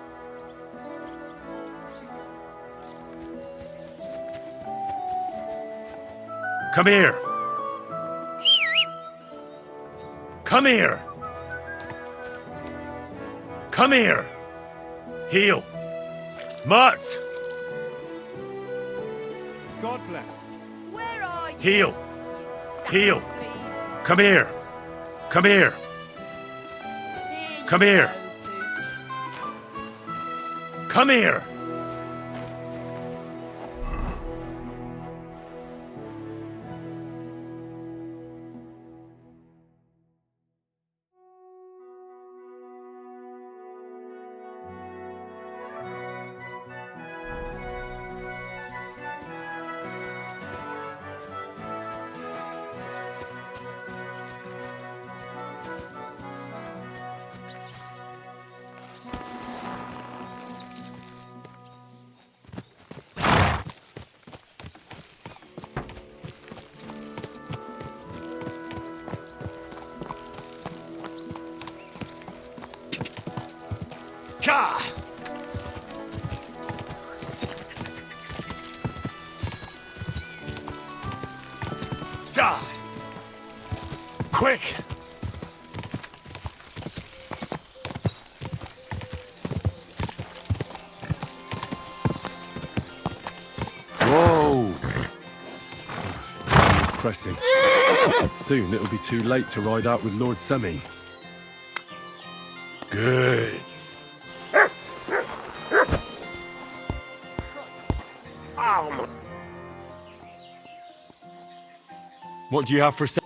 [SPEAKER 2] Come here. Come here. Come here. Heel. Mutt!
[SPEAKER 5] God bless.
[SPEAKER 12] Where are you?
[SPEAKER 2] Heel.
[SPEAKER 12] Stop,
[SPEAKER 2] Heel.
[SPEAKER 12] please.
[SPEAKER 2] Come here. Come here.
[SPEAKER 12] Here
[SPEAKER 2] Come here. Come here. God! Die! Quick!
[SPEAKER 1] Whoa!
[SPEAKER 2] Pressing. Soon it'll be too late to ride out with Lord Semi.
[SPEAKER 1] Good.
[SPEAKER 2] What do you have for sale?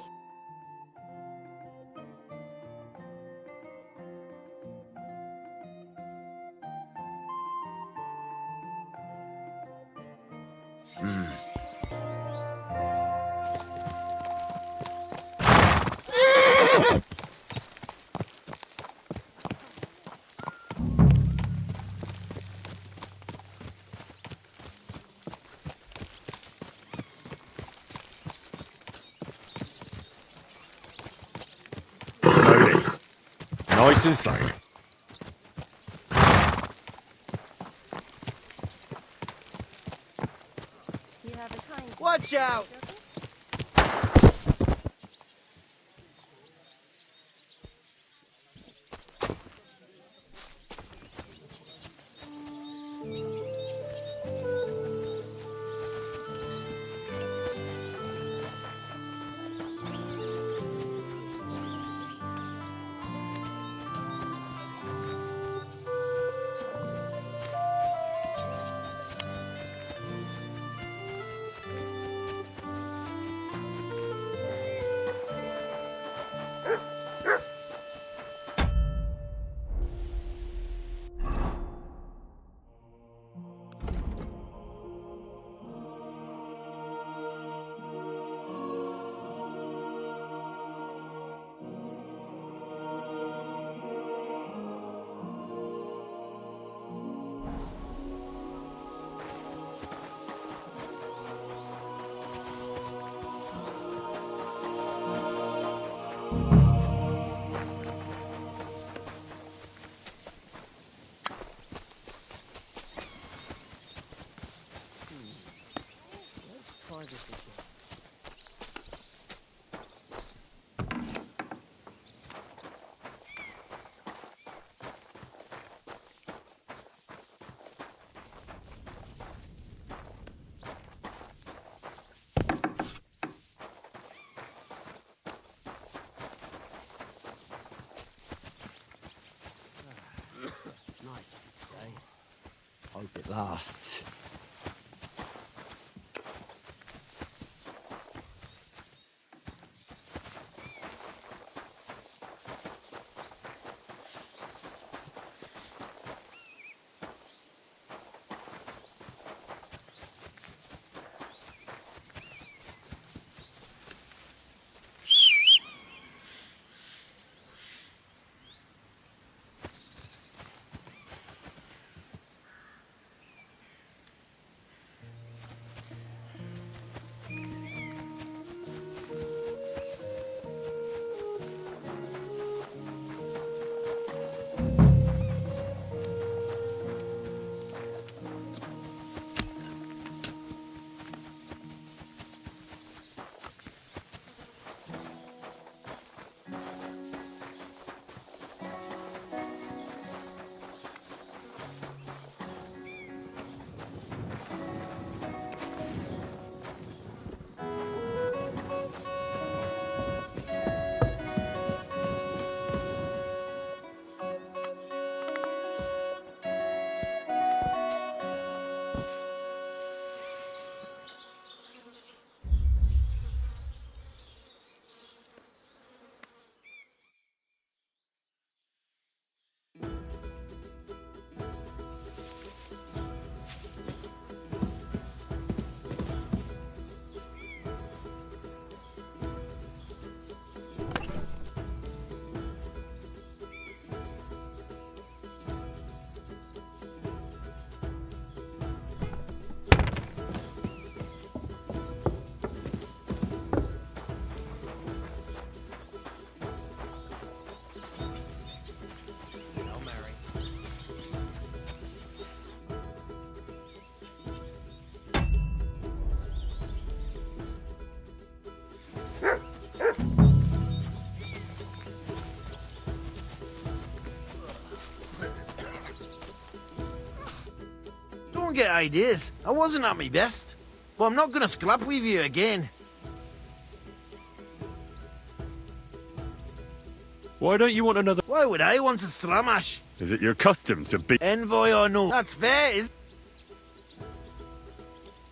[SPEAKER 1] Nice and slow.
[SPEAKER 9] Watch out!
[SPEAKER 14] Hope it lasts.
[SPEAKER 9] don't get ideas. I wasn't at my best. But I'm not gonna scrap with you again.
[SPEAKER 2] Why don't you want another?
[SPEAKER 9] Why would I want a stramash?
[SPEAKER 2] Is it your custom to be?
[SPEAKER 9] Envoy or no? That's fair, is...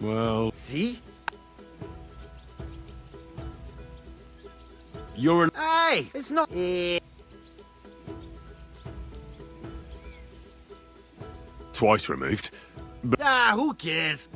[SPEAKER 2] Well,
[SPEAKER 9] See?
[SPEAKER 2] you're an...
[SPEAKER 9] Aye, it's not...
[SPEAKER 2] twice removed.
[SPEAKER 9] Ah, who cares?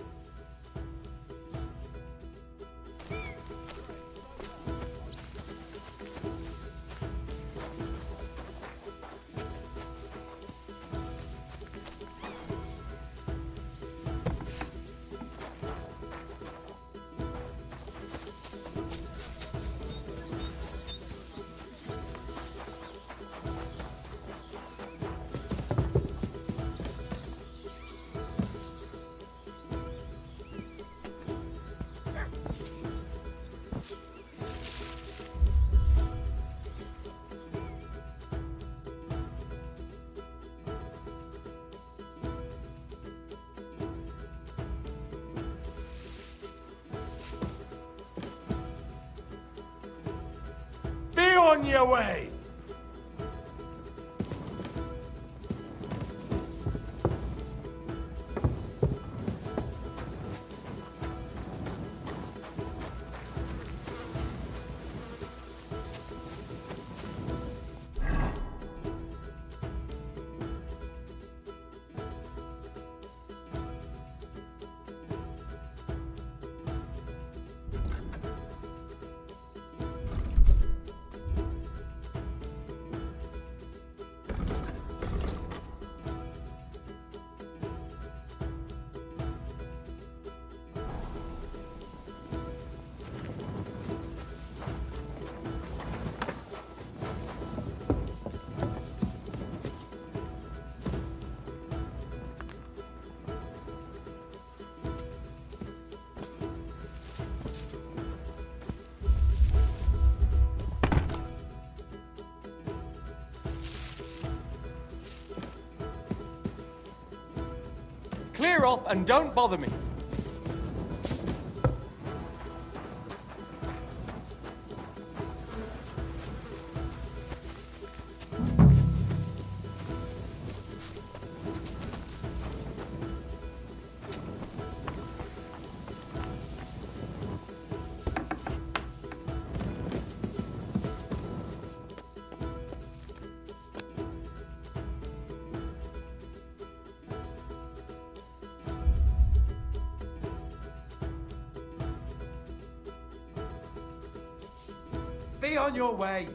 [SPEAKER 14] Be on your way! Clear up and don't bother me. Be on your way.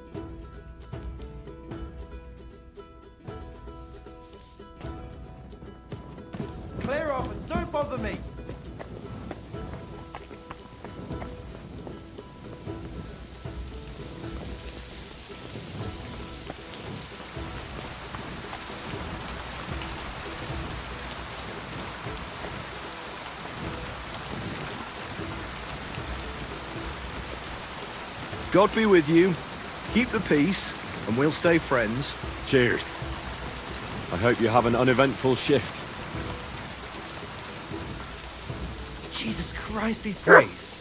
[SPEAKER 14] Clear off and don't bother me.
[SPEAKER 13] God be with you. Keep the peace, and we'll stay friends.
[SPEAKER 2] Cheers. I hope you have an uneventful shift.
[SPEAKER 14] Jesus Christ be praised.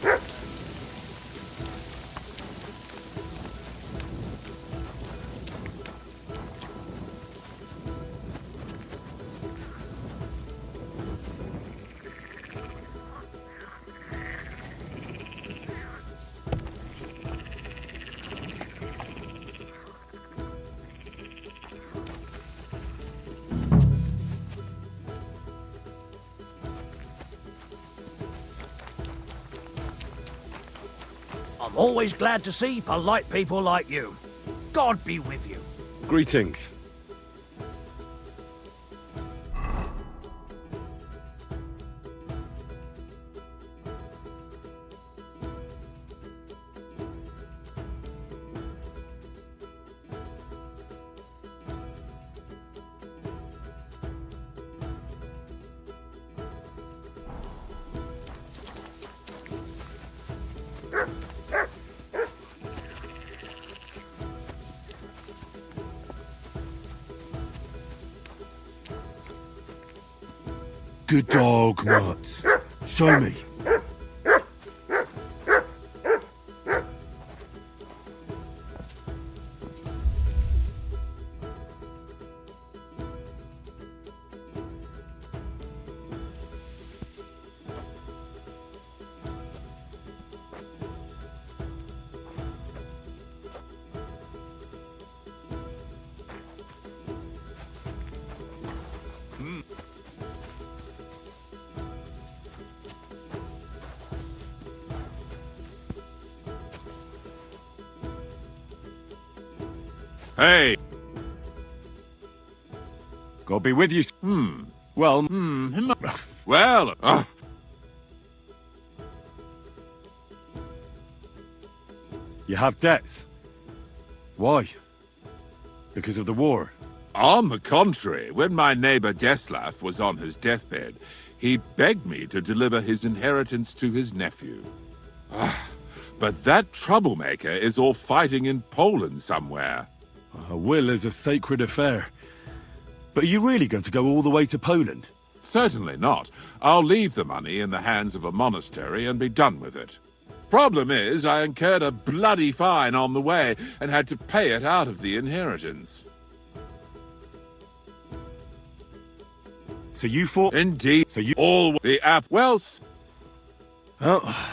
[SPEAKER 8] I'm always glad to see polite people like you. God be with you.
[SPEAKER 2] Greetings.
[SPEAKER 1] Good dog, Mutt. Show me.
[SPEAKER 15] Hey!
[SPEAKER 2] God be with you. Well,
[SPEAKER 15] Well,
[SPEAKER 2] you have debts. Why? Because of the war.
[SPEAKER 15] on the contrary, when my neighbor Deslav was on his deathbed, he begged me to deliver his inheritance to his nephew. But that troublemaker is all fighting in Poland somewhere.
[SPEAKER 2] A will is a sacred affair. But are you really going to go all the way to Poland?
[SPEAKER 15] Certainly not. I'll leave the money in the hands of a monastery and be done with it. Problem is, I incurred a bloody fine on the way and had to pay it out of the inheritance.
[SPEAKER 2] So you fought?
[SPEAKER 15] Indeed.
[SPEAKER 2] So you
[SPEAKER 15] all the app. Well,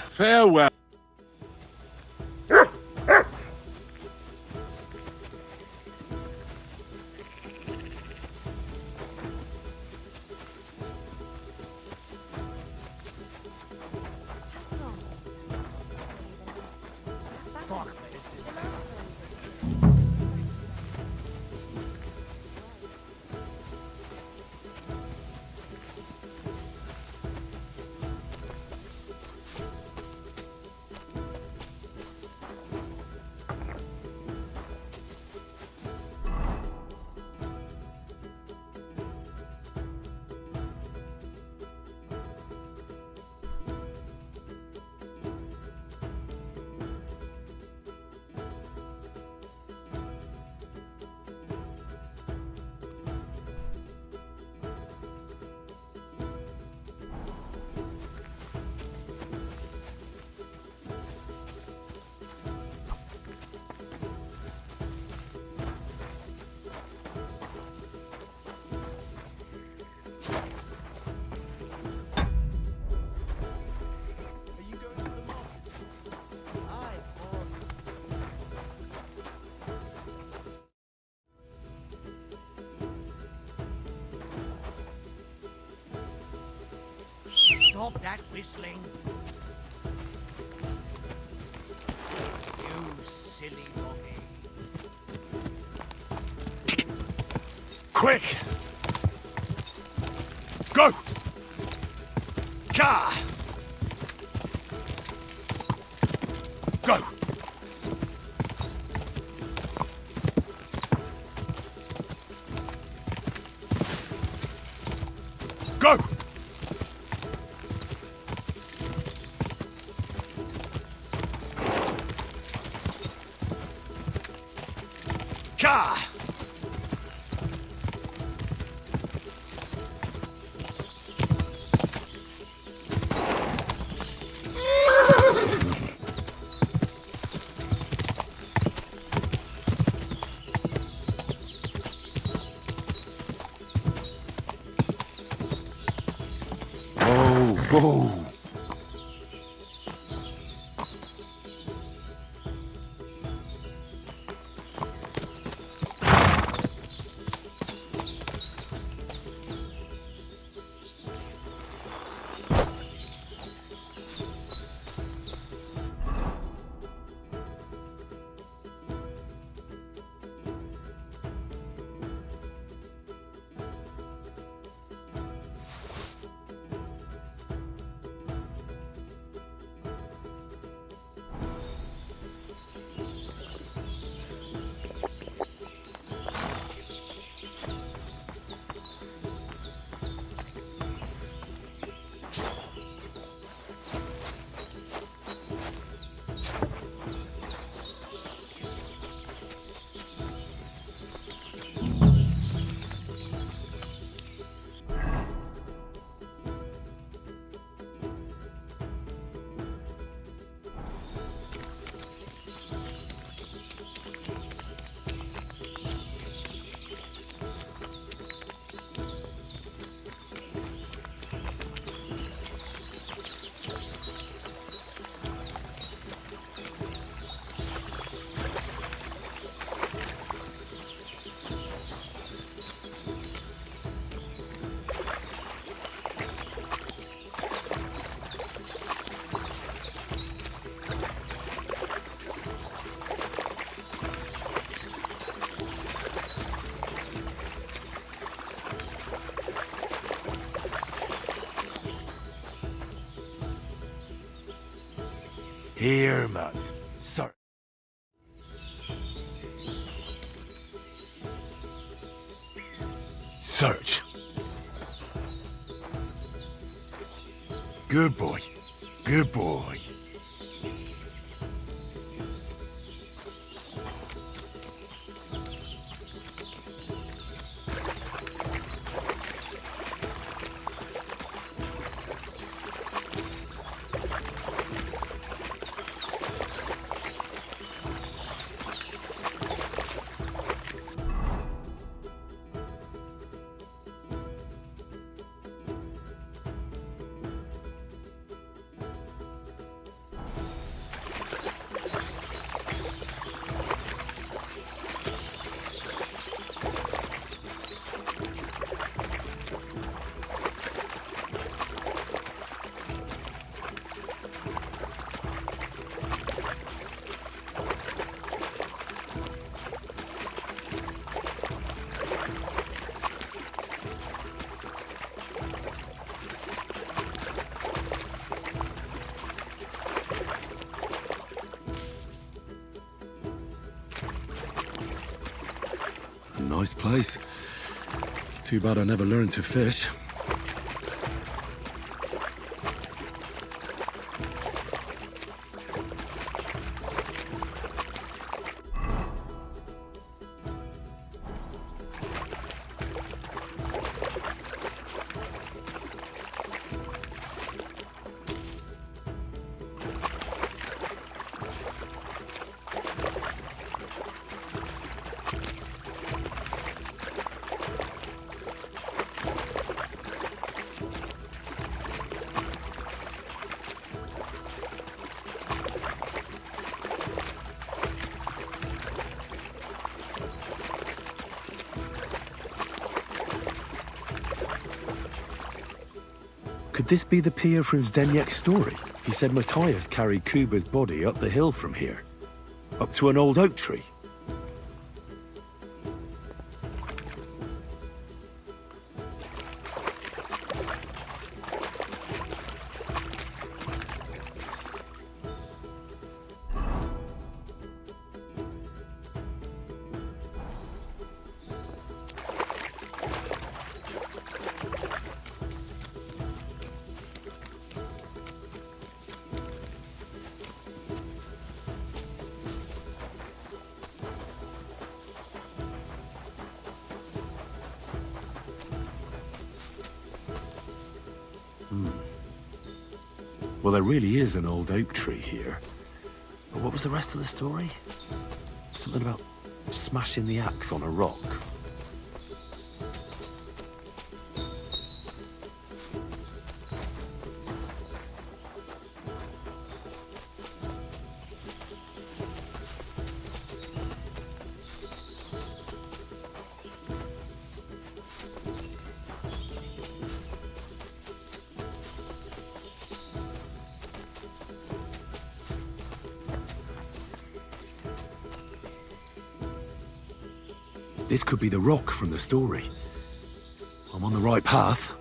[SPEAKER 15] farewell.
[SPEAKER 8] Stop that whistling. You silly doggy.
[SPEAKER 2] Quick! Go! Car! Go! Go! Car!
[SPEAKER 1] Whoa.
[SPEAKER 16] Here, Matt. Sir. Search. Good boy. Good boy. Nice place. Too bad I never learned to fish. Could this be the pier from Zdeněk's story? He said Matthias carried Kuba's body up the hill from here, up to an old oak tree. Well, there really is an old oak tree here. But what was the rest of the story? Something about smashing the axe on a rock. This could be the rock from the story. I'm on the right path.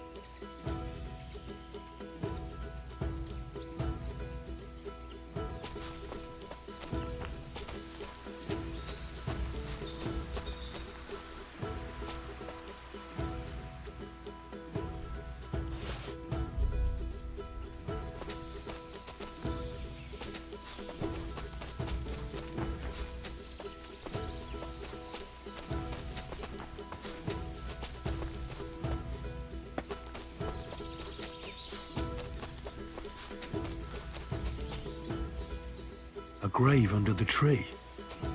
[SPEAKER 16] A grave under the tree,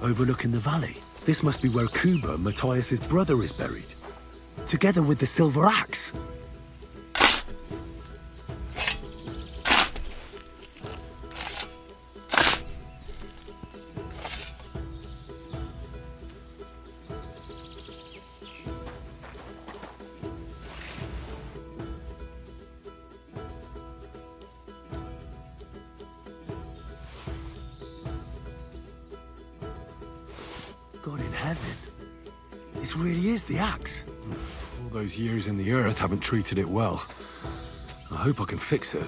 [SPEAKER 16] overlooking the valley. This must be where Kuba, Matthias's brother, is buried, together with the silver axe. God in heaven. This really is the axe. All those years in the earth haven't treated it well. I hope I can fix it.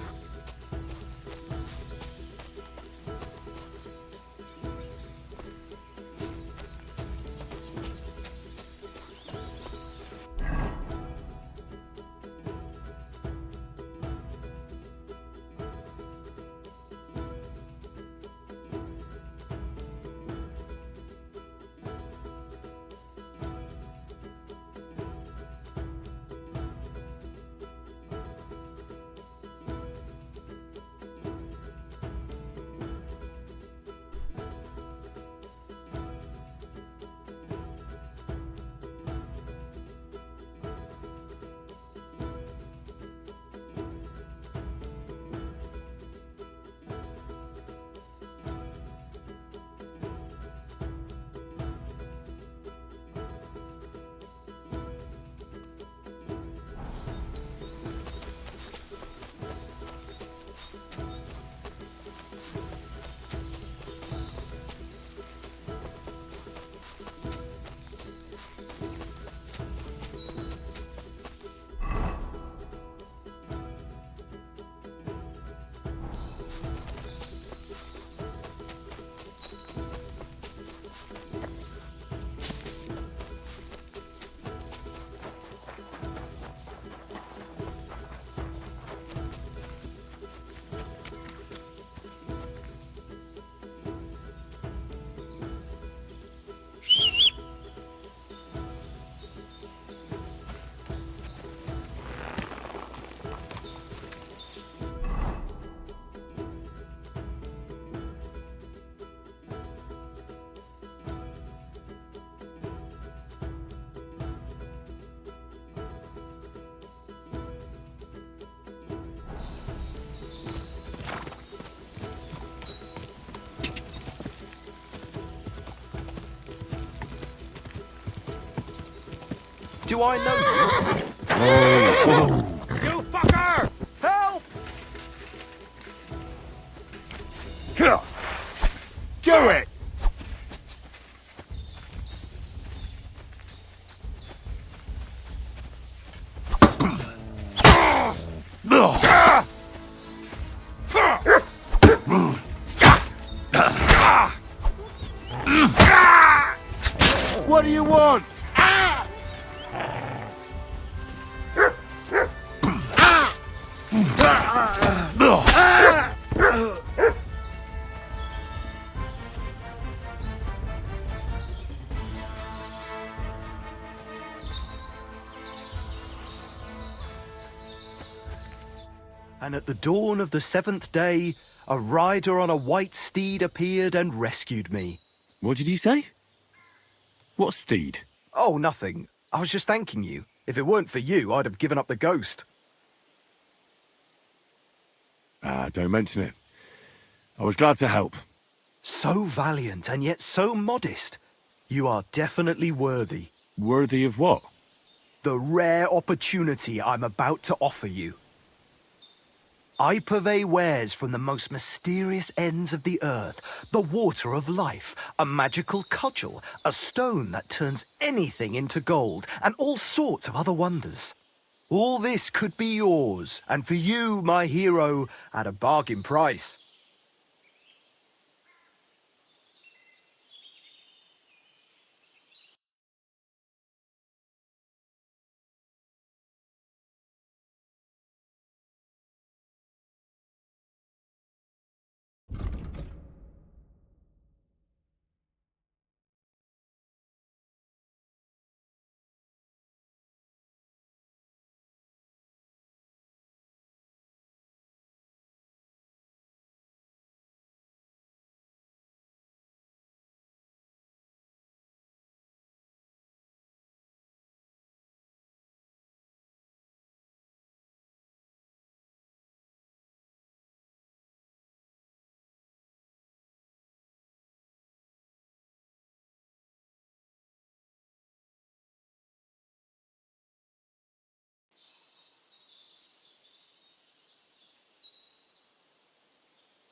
[SPEAKER 13] Do I know you?
[SPEAKER 2] You fucker!
[SPEAKER 13] Help!
[SPEAKER 1] Do it! What do you want?
[SPEAKER 13] And at the dawn of the 7th day, a rider on a white steed appeared and rescued me.
[SPEAKER 16] What did you say? What steed?
[SPEAKER 13] Oh, nothing. I was just thanking you. If it weren't for you, I'd have given up the ghost.
[SPEAKER 16] Ah, don't mention it. I was glad to help.
[SPEAKER 13] So valiant and yet so modest. You are definitely worthy.
[SPEAKER 16] Worthy of what?
[SPEAKER 13] The rare opportunity I'm about to offer you. I purvey wares from the most mysterious ends of the earth. The water of life, a magical cudgel, a stone that turns anything into gold, and all sorts of other wonders. All this could be yours, and for you, my hero, at a bargain price.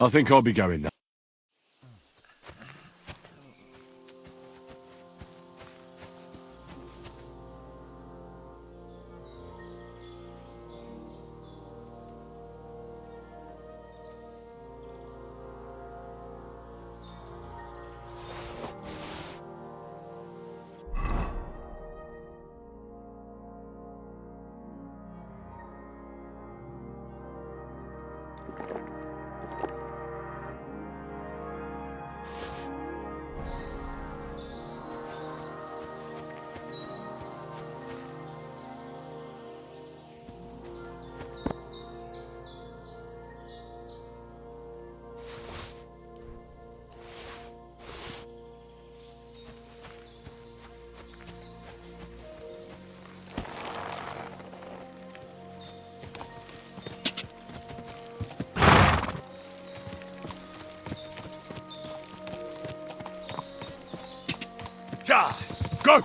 [SPEAKER 16] I think I'll be going now.
[SPEAKER 1] Go!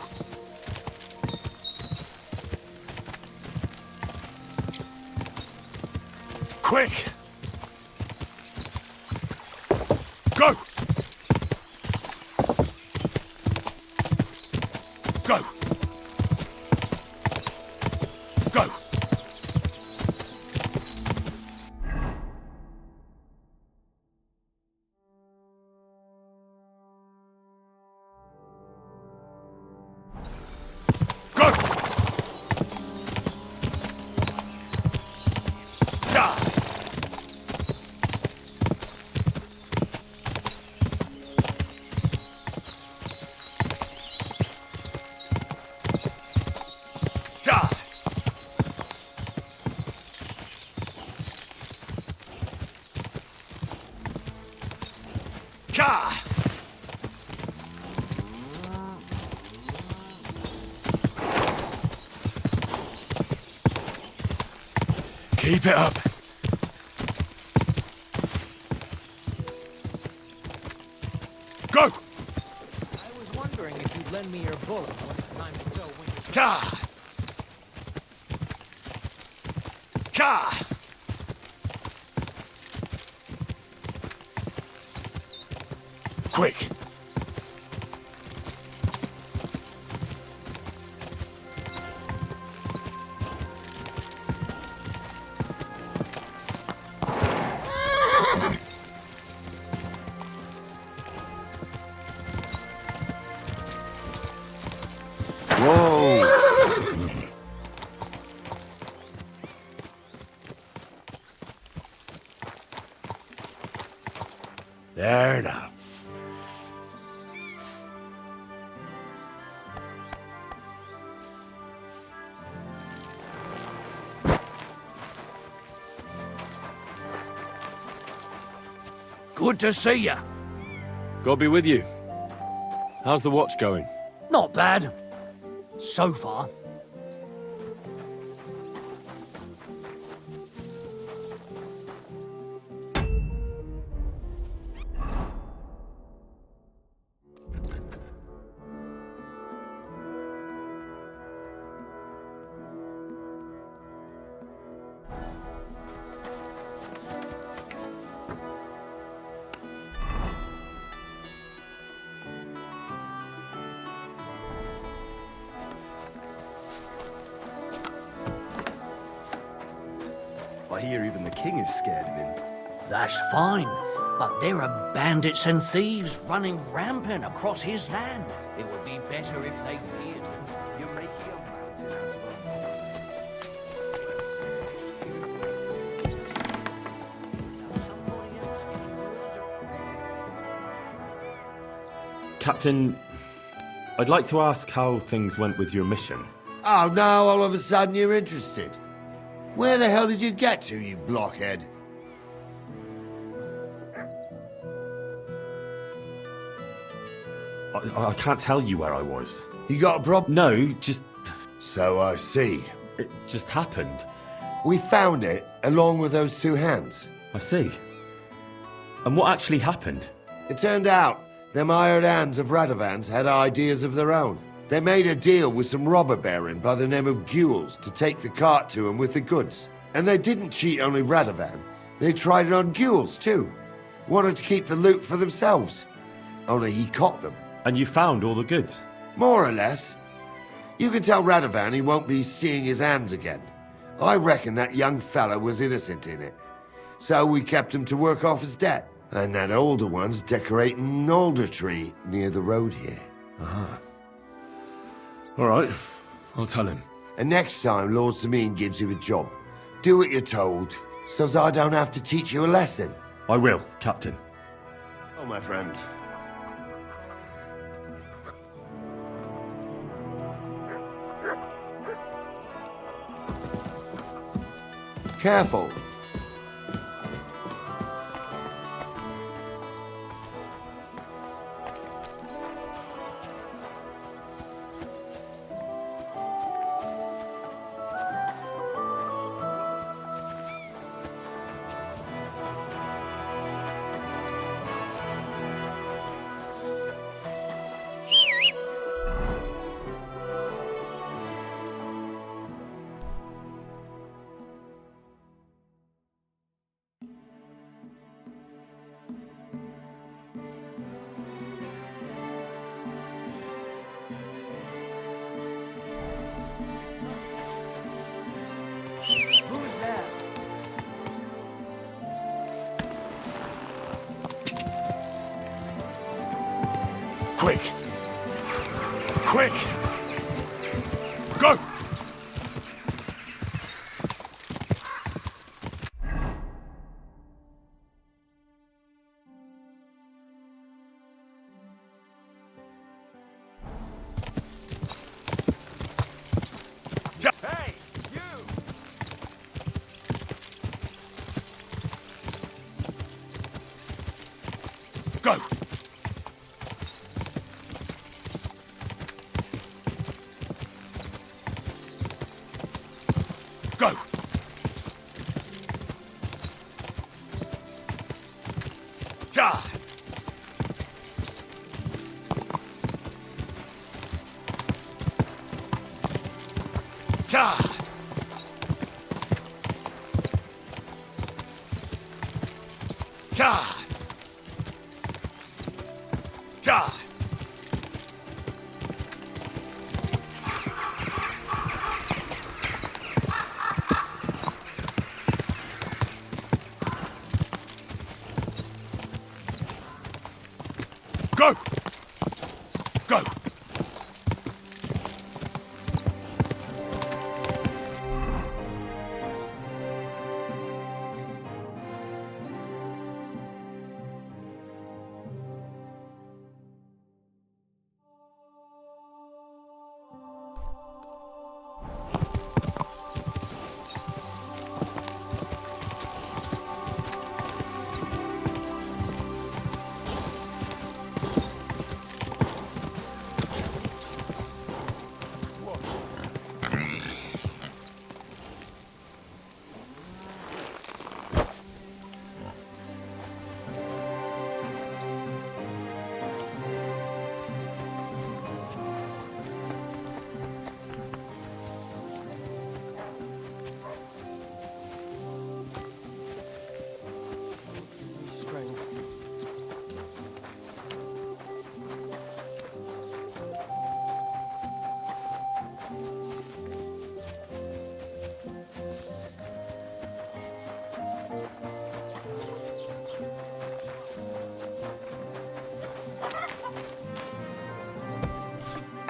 [SPEAKER 1] Quick! Go! Go! Go! Keep it up. Go!
[SPEAKER 8] I was wondering if you'd lend me your bullet when it's time to go.
[SPEAKER 4] Ka! Quick!
[SPEAKER 6] Whoa!
[SPEAKER 4] There now.
[SPEAKER 8] Good to see you.
[SPEAKER 2] God be with you. How's the watch going?
[SPEAKER 8] Not bad. So far.
[SPEAKER 13] I hear even the king is scared of him.
[SPEAKER 8] That's fine, but there are bandits and thieves running rampant across his land. It would be better if they feared him.
[SPEAKER 13] You're making a mountain out of a
[SPEAKER 2] Captain, I'd like to ask how things went with your mission.
[SPEAKER 1] Oh, now all of a sudden you're interested. Where the hell did you get to, you blockhead?
[SPEAKER 2] I can't tell you where I was.
[SPEAKER 1] You got a problem?
[SPEAKER 2] No, just...
[SPEAKER 1] So I see.
[SPEAKER 2] It just happened.
[SPEAKER 1] We found it, along with those two hands.
[SPEAKER 2] I see. And what actually happened?
[SPEAKER 1] It turned out them hired hands of Radovans had ideas of their own. They made a deal with some robber baron by the name of Gules to take the cart to him with the goods. And they didn't cheat only Radovan. They tried it on Gules too. Wanted to keep the loot for themselves. Only he caught them.
[SPEAKER 2] And you found all the goods?
[SPEAKER 1] More or less. You can tell Radovan he won't be seeing his hands again. I reckon that young fella was innocent in it. So we kept him to work off his debt. And that older one's decorating an alder tree near the road here.
[SPEAKER 2] Ah. All right, I'll tell him.
[SPEAKER 1] And next time Lord Sameen gives you a job, do what you're told, so I don't have to teach you a lesson.
[SPEAKER 2] I will, Captain.
[SPEAKER 1] Oh, my friend. Careful.
[SPEAKER 4] Quick! Quick! Go! Hey, you! Go! Go! Ja! Ja!
[SPEAKER 1] God! God! Go! Go!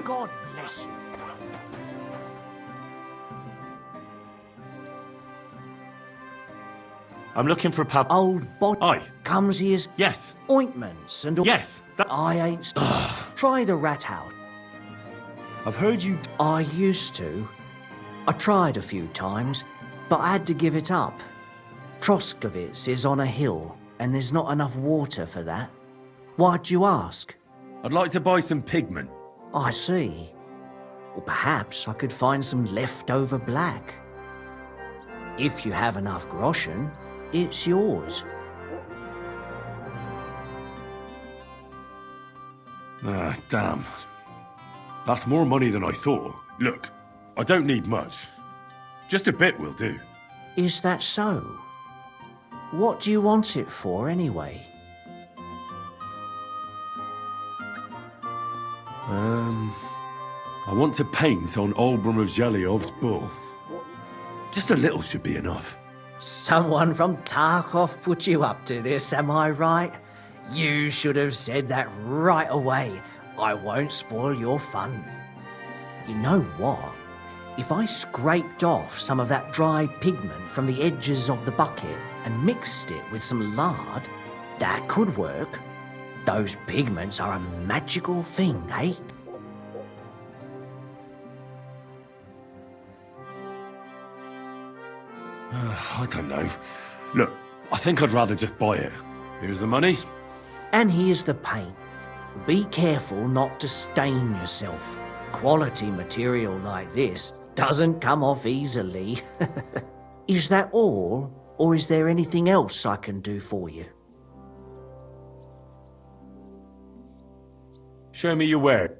[SPEAKER 8] God bless you.
[SPEAKER 16] I'm looking for a pub.
[SPEAKER 8] Old bod
[SPEAKER 16] Aye.
[SPEAKER 8] comes here's
[SPEAKER 16] Yes.
[SPEAKER 8] ointments and all.
[SPEAKER 16] Yes.
[SPEAKER 8] I ain't. Try the rat house.
[SPEAKER 16] I've heard you.
[SPEAKER 8] I used to. I tried a few times, but I had to give it up. Troskovitz is on a hill, and there's not enough water for that. Why'd you ask?
[SPEAKER 16] I'd like to buy some pigment.
[SPEAKER 8] I see. Or perhaps I could find some leftover black. If you have enough groschen, it's yours.
[SPEAKER 16] Ah, damn. That's more money than I thought. Look, I don't need much. Just a bit will do.
[SPEAKER 8] Is that so? What do you want it for, anyway?
[SPEAKER 16] I want to paint on Olbram of Zhelyov's bull. Just a little should be enough.
[SPEAKER 8] Someone from Tarkov put you up to this, am I right? You should have said that right away. I won't spoil your fun. You know what? If I scraped off some of that dry pigment from the edges of the bucket and mixed it with some lard, that could work. Those pigments are a magical thing, eh?
[SPEAKER 16] I don't know. Look, I think I'd rather just buy it. Here's the money.
[SPEAKER 8] And here's the paint. Be careful not to stain yourself. Quality material like this doesn't come off easily. Is that all, or is there anything else I can do for you?
[SPEAKER 16] Show me your wares.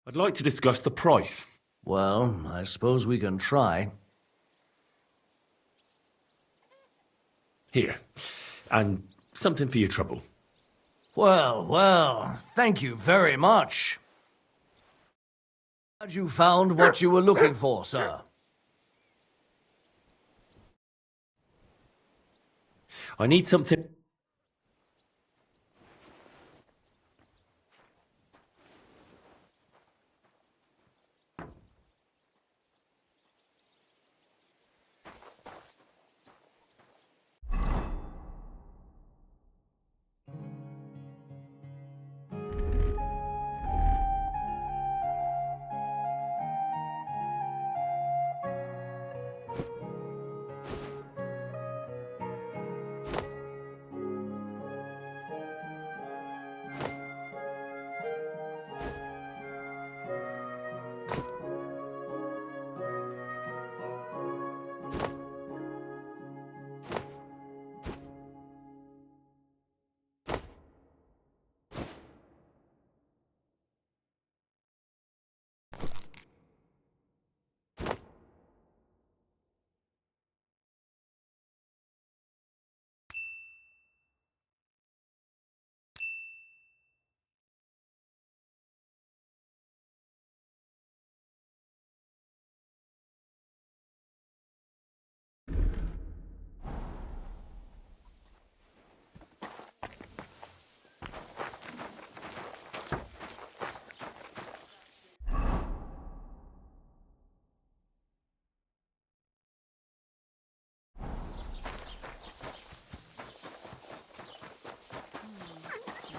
[SPEAKER 16] I'd like to discuss the price.
[SPEAKER 8] Well, I suppose we can try.
[SPEAKER 16] Here. And something for your trouble.
[SPEAKER 8] Well, thank you very much. Had you found what you were looking for, sir?
[SPEAKER 16] I need something...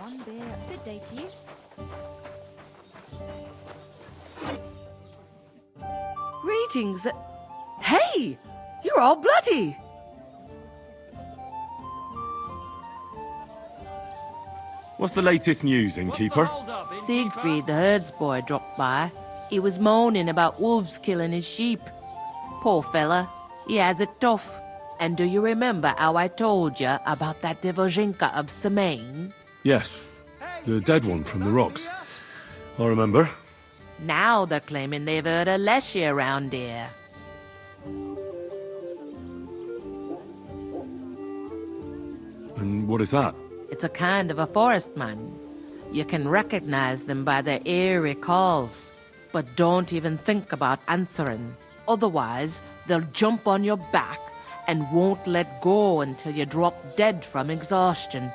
[SPEAKER 12] One beer. Good day to you.
[SPEAKER 17] Greetings. Hey! You're all bloody!
[SPEAKER 16] What's the latest news, innkeeper?
[SPEAKER 17] Siegfried, the herdsboy, dropped by. He was moaning about wolves killing his sheep. Poor fella. He has it tough. And do you remember how I told you about that Devozhinka of Semaine?
[SPEAKER 16] Yes. The dead one from the rocks. I remember.
[SPEAKER 17] Now they're claiming they've heard a leshy around here.
[SPEAKER 16] And what is that?
[SPEAKER 17] It's a kind of a forest man. You can recognize them by their eerie calls. But don't even think about answering. Otherwise, they'll jump on your back and won't let go until you drop dead from exhaustion.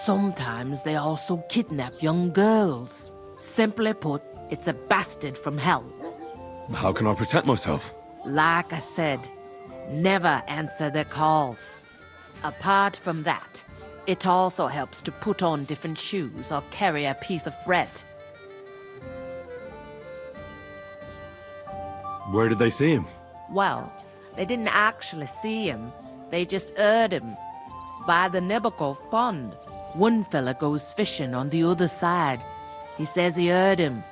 [SPEAKER 17] Sometimes they also kidnap young girls. Simply put, it's a bastard from hell.
[SPEAKER 16] How can I protect myself?
[SPEAKER 17] Like I said, never answer their calls. Apart from that, it also helps to put on different shoes or carry a piece of bread.
[SPEAKER 16] Where did they see him?
[SPEAKER 17] Well, they didn't actually see him. They just heard him. By the Nebokov pond. One fella goes fishing on the other side. He says he heard him.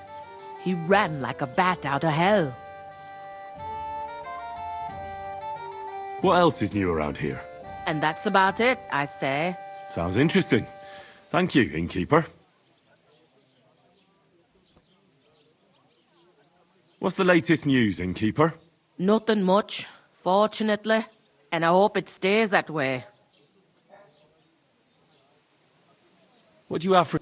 [SPEAKER 17] He ran like a bat out of hell.
[SPEAKER 16] What else is new around here?
[SPEAKER 17] And that's about it, I'd say.
[SPEAKER 16] Sounds interesting. Thank you, innkeeper. What's the latest news, innkeeper?
[SPEAKER 17] Nothing much, fortunately. And I hope it stays that way.
[SPEAKER 16] What do you have for...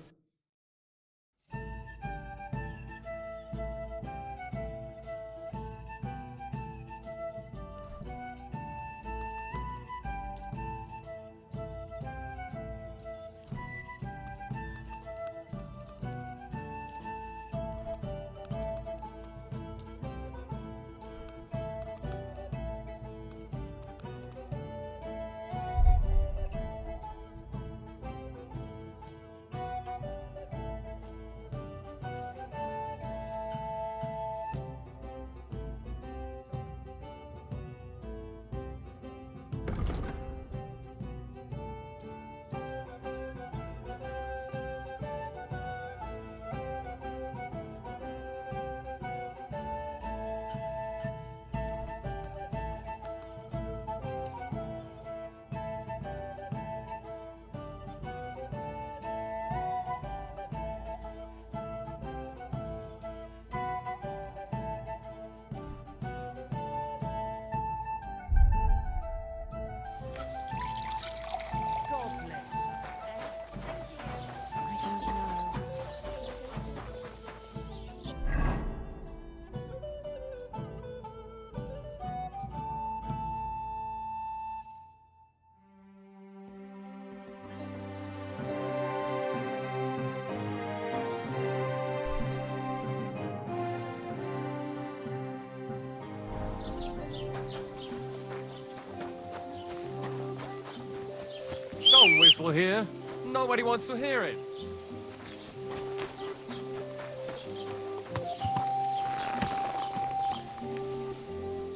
[SPEAKER 16] wedding whistle here. Nobody wants to hear it.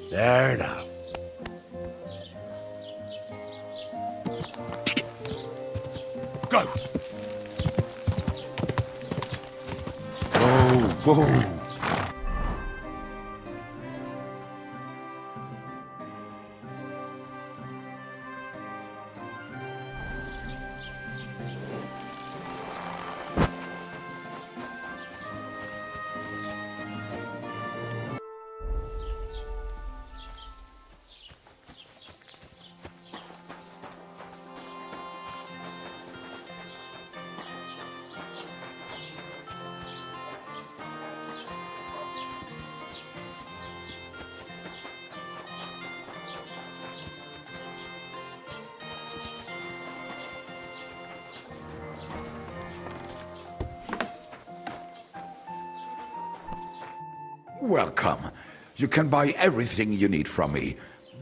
[SPEAKER 4] There now. Go!
[SPEAKER 15] Whoa.
[SPEAKER 18] Welcome. You can buy everything you need from me.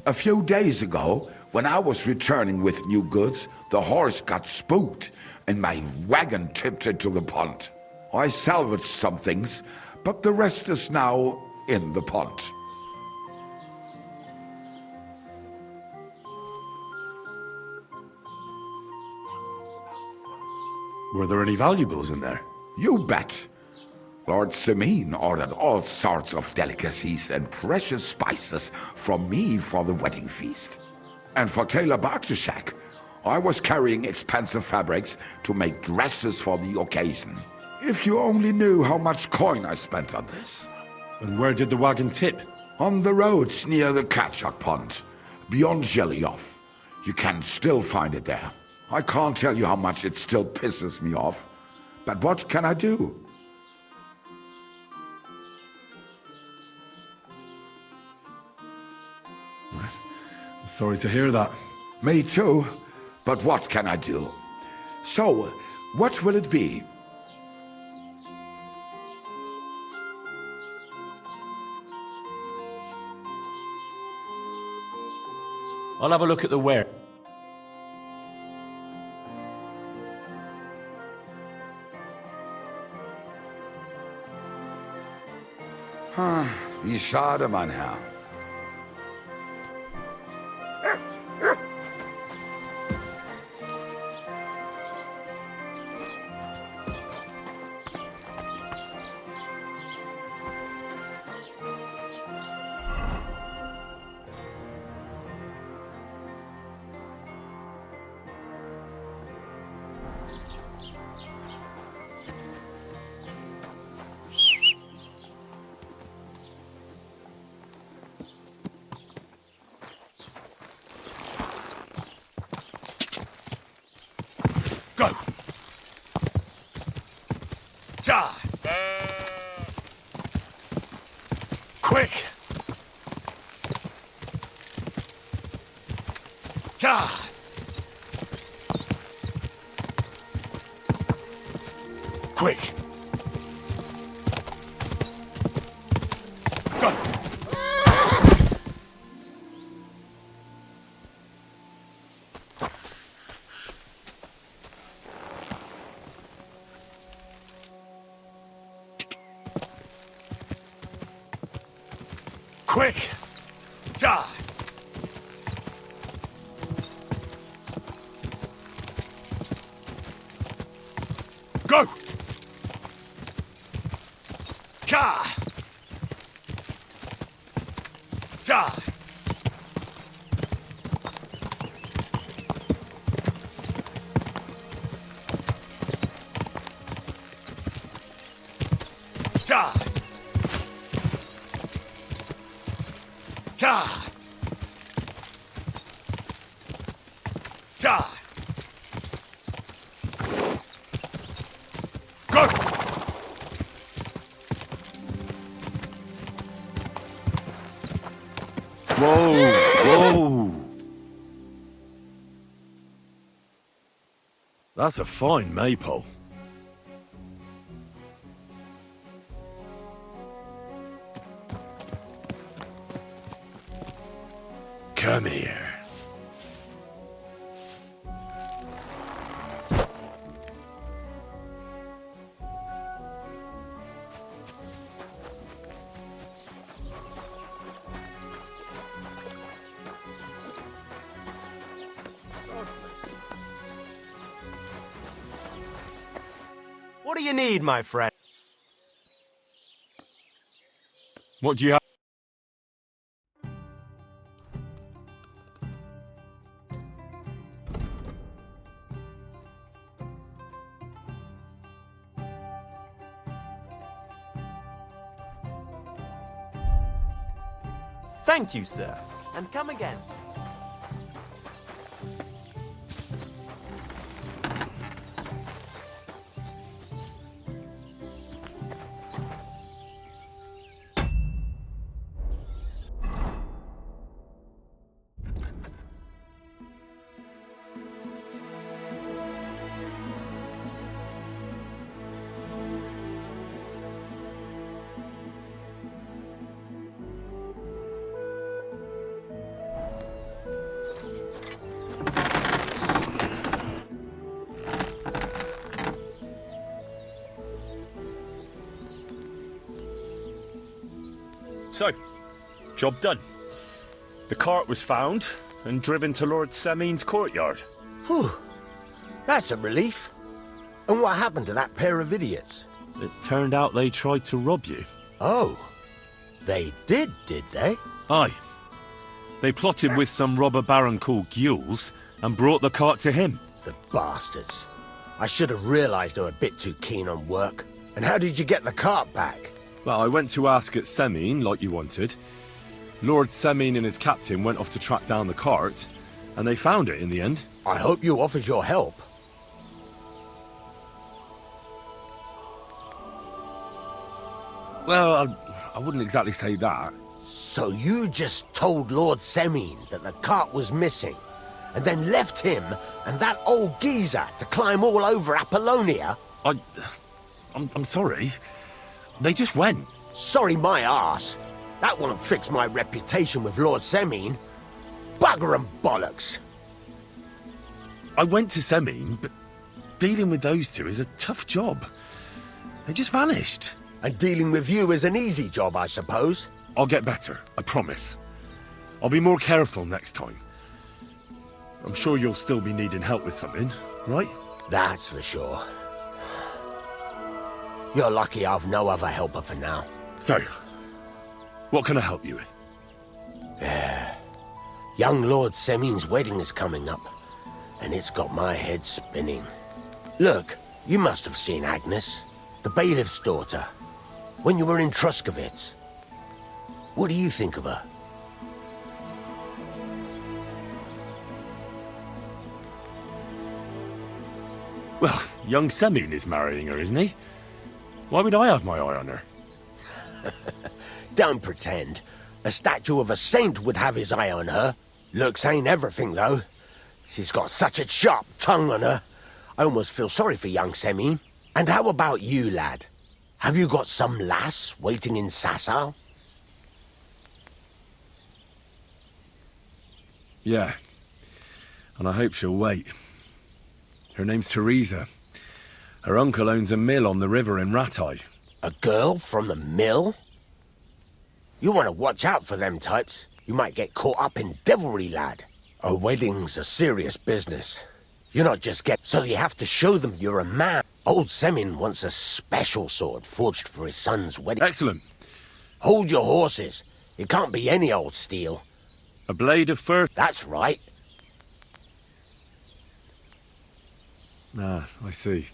[SPEAKER 18] A few days ago, when I was returning with new goods, the horse got spooked and my wagon tipped into the pond. I salvaged some things, but the rest is now in the pond.
[SPEAKER 16] Were there any valuables in there?
[SPEAKER 18] You bet. Lord Simeon ordered all sorts of delicacies and precious spices from me for the wedding feast. And for Taylor Bartuszak, I was carrying expensive fabrics to make dresses for the occasion. If you only knew how much coin I spent on this.
[SPEAKER 16] And where did the wagon tip?
[SPEAKER 18] On the roads near the Katchak Pond, beyond Zhelyov. You can still find it there. I can't tell you how much it still pisses me off. But what can I do?
[SPEAKER 16] Sorry to hear that.
[SPEAKER 18] Me too. But what can I do? So, what will it be?
[SPEAKER 16] I'll have a look at the ware.
[SPEAKER 18] Wie schade, mein Herr.
[SPEAKER 4] Go! Ja! Quick! Ja! Quick! Go! Quick! Ja! Go! Ja! Ja! Ja! Ja! Ja! Go!
[SPEAKER 16] Whoa! Whoa! That's a fine maypole. Come here.
[SPEAKER 6] What do you need, my friend?
[SPEAKER 2] What do you have?
[SPEAKER 6] Thank you, sir. And come again.
[SPEAKER 2] So, job done. The cart was found and driven to Lord Semin's courtyard.
[SPEAKER 4] Whew. That's a relief. And what happened to that pair of idiots?
[SPEAKER 2] It turned out they tried to rob you.
[SPEAKER 4] Oh. They did they?
[SPEAKER 2] Aye. They plotted with some robber baron called Gules and brought the cart to him.
[SPEAKER 4] The bastards. I should have realized they were a bit too keen on work. And how did you get the cart back?
[SPEAKER 2] Well, I went to ask at Semin, like you wanted. Lord Semin and his captain went off to track down the cart, and they found it in the end.
[SPEAKER 4] I hope you offered your help.
[SPEAKER 2] Well, I wouldn't exactly say that.
[SPEAKER 4] So you just told Lord Semin that the cart was missing, and then left him and that old geezer to climb all over Apollonia?
[SPEAKER 2] I'm sorry. They just went.
[SPEAKER 4] Sorry my arse. That won't fix my reputation with Lord Semin. Bugger and bollocks.
[SPEAKER 2] I went to Semin, but dealing with those two is a tough job. They just vanished.
[SPEAKER 4] And dealing with you is an easy job, I suppose?
[SPEAKER 2] I'll get better, I promise. I'll be more careful next time. I'm sure you'll still be needing help with something, right?
[SPEAKER 4] That's for sure. You're lucky I've no other helper for now.
[SPEAKER 2] So, what can I help you with?
[SPEAKER 4] Young Lord Semin's wedding is coming up, and it's got my head spinning. Look, you must have seen Agnes, the bailiff's daughter, when you were in Truscovitz. What do you think of her?
[SPEAKER 2] Well, young Semin is marrying her, isn't he? Why would I have my eye on her?
[SPEAKER 4] Don't pretend. A statue of a saint would have his eye on her. Looks ain't everything, though. She's got such a sharp tongue on her. I almost feel sorry for young Semin. And how about you, lad? Have you got some lass waiting in Sasau?
[SPEAKER 2] Yeah. And I hope she'll wait. Her name's Teresa. Her uncle owns a mill on the river in Ratai.
[SPEAKER 4] A girl from the mill? You want to watch out for them types. You might get caught up in devilry, lad. A wedding's a serious business. You're not just so you have to show them you're a man. Old Semin wants a special sword forged for his son's wedding.
[SPEAKER 2] Excellent.
[SPEAKER 4] Hold your horses. It can't be any old steel.
[SPEAKER 2] A blade of fir...
[SPEAKER 4] That's right.
[SPEAKER 2] Ah, I see.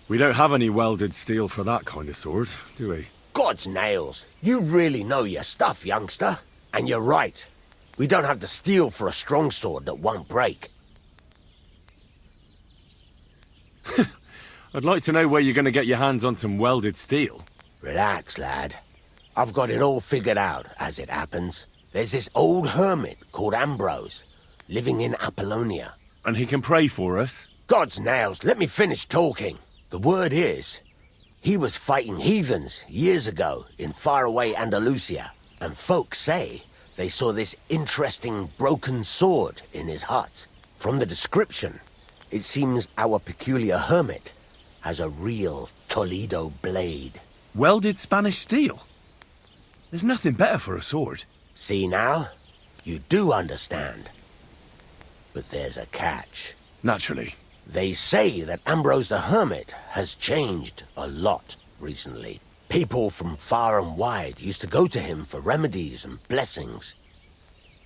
[SPEAKER 2] We don't have any welded steel for that kind of sword, do we?
[SPEAKER 4] God's nails. You really know your stuff, youngster. And you're right. We don't have the steel for a strong sword that won't break.
[SPEAKER 2] I'd like to know where you're going to get your hands on some welded steel.
[SPEAKER 4] Relax, lad. I've got it all figured out, as it happens. There's this old hermit called Ambrose, living in Apollonia.
[SPEAKER 2] And he can pray for us?
[SPEAKER 4] God's nails, let me finish talking. The word is, he was fighting heathens years ago in faraway Andalusia, and folks say they saw this interesting broken sword in his hut. From the description, it seems our peculiar hermit has a real Toledo blade.
[SPEAKER 2] Welded Spanish steel? There's nothing better for a sword.
[SPEAKER 4] See now? You do understand. But there's a catch.
[SPEAKER 2] Naturally.
[SPEAKER 4] They say that Ambrose the Hermit has changed a lot recently. People from far and wide used to go to him for remedies and blessings.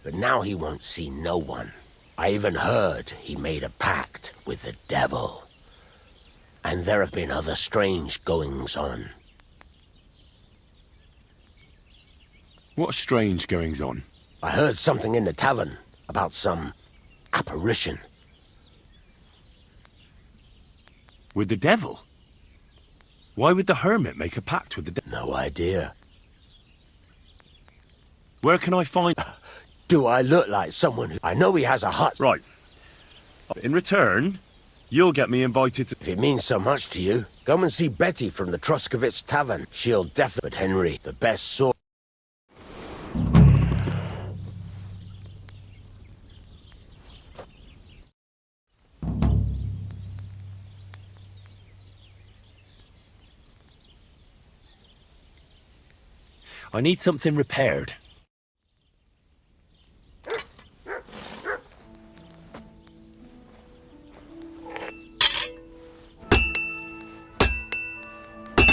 [SPEAKER 4] But now he won't see no one. I even heard he made a pact with the devil. And there have been other strange goings-on.
[SPEAKER 16] What strange goings-on?
[SPEAKER 4] I heard something in the tavern about some apparition.
[SPEAKER 16] With the devil? Why would the hermit make a pact with the devil?
[SPEAKER 4] No idea.
[SPEAKER 16] Where can I find...
[SPEAKER 4] Do I look like someone who... I know he has a hut.
[SPEAKER 16] Right. In return, you'll get me invited to...
[SPEAKER 4] If it means so much to you, come and see Betty from the Truscovitz Tavern. She'll definitely... But Henry, the best sword...
[SPEAKER 16] I need something repaired.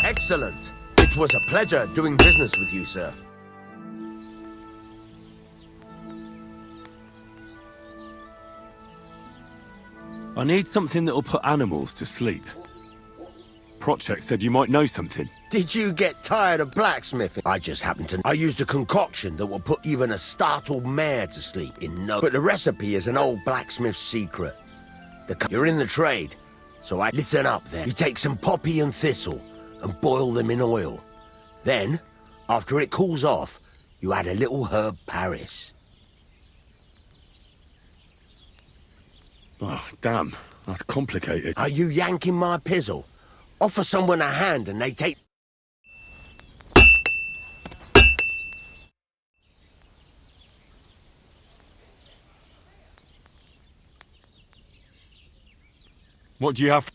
[SPEAKER 4] Excellent. It was a pleasure doing business with you, sir.
[SPEAKER 16] I need something that'll put animals to sleep. Project said you might know something.
[SPEAKER 4] Did you get tired of blacksmithing? I just happened to... I used a concoction that will put even a startled mare to sleep in no... But the recipe is an old blacksmith's secret. You're in the trade, so I... Listen up then. You take some poppy and thistle and boil them in oil. Then, after it cools off, you add a little herb Paris.
[SPEAKER 16] Oh, damn. That's complicated.
[SPEAKER 4] Are you yanking my pizzle? Offer someone a hand and they take...
[SPEAKER 16] What do you have?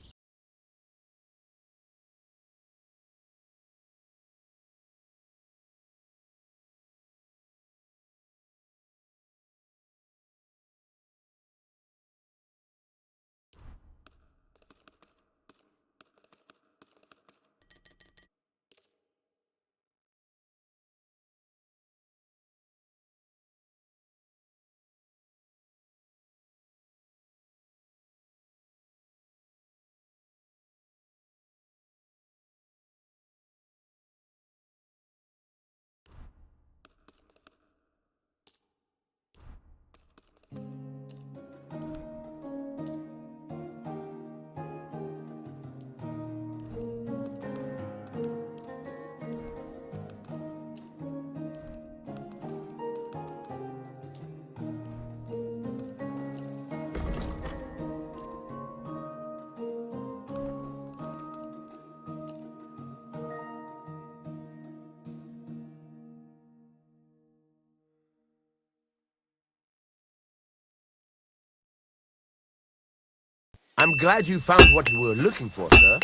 [SPEAKER 4] I'm glad you found what you were looking for, sir.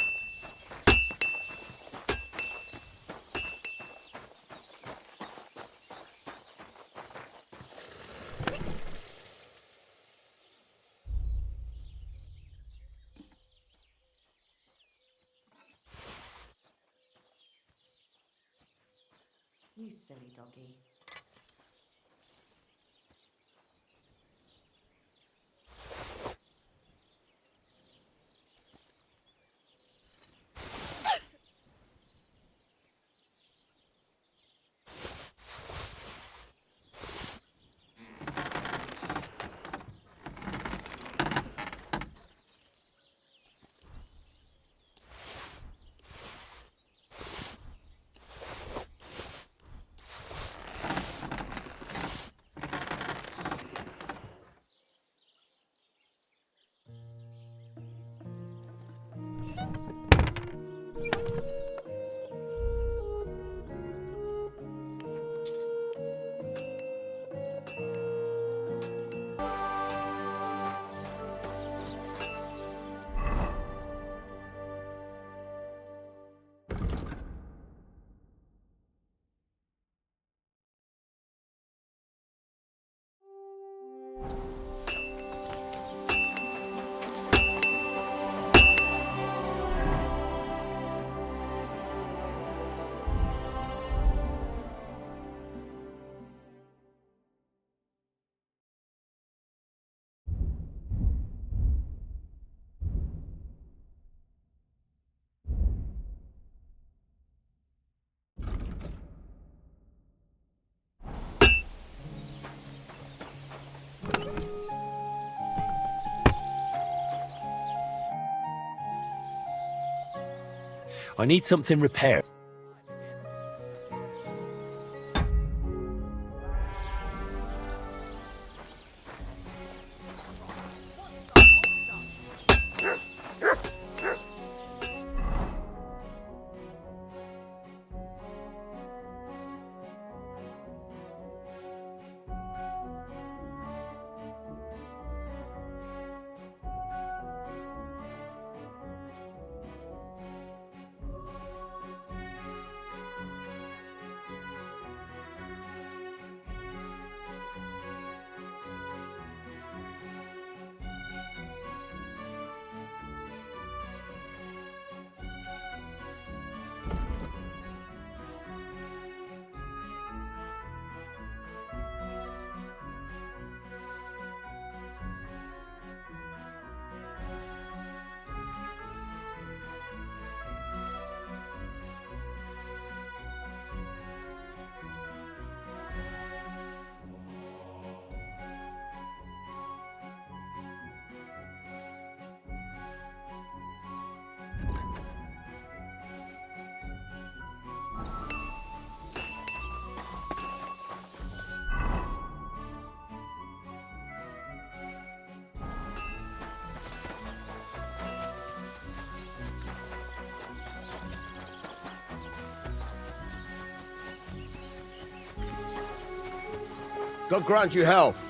[SPEAKER 19] You silly doggy.
[SPEAKER 16] I need something repaired.
[SPEAKER 4] God grant you health.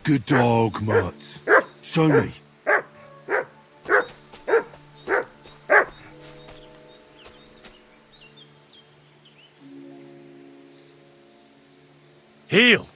[SPEAKER 1] Good dog, Mutt. Show me.
[SPEAKER 16] Heel!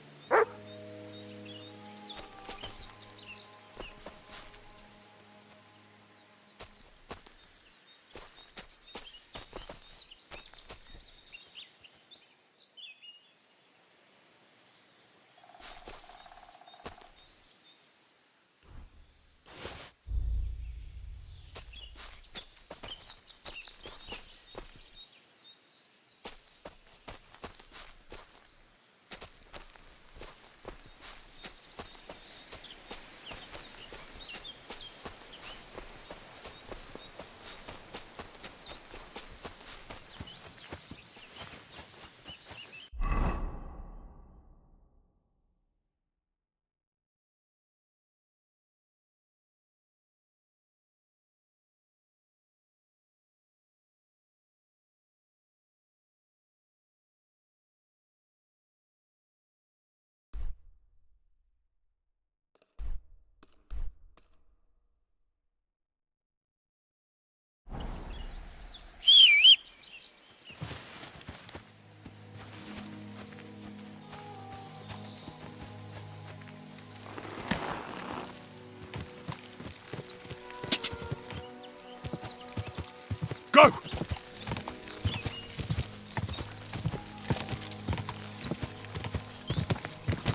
[SPEAKER 15] Go!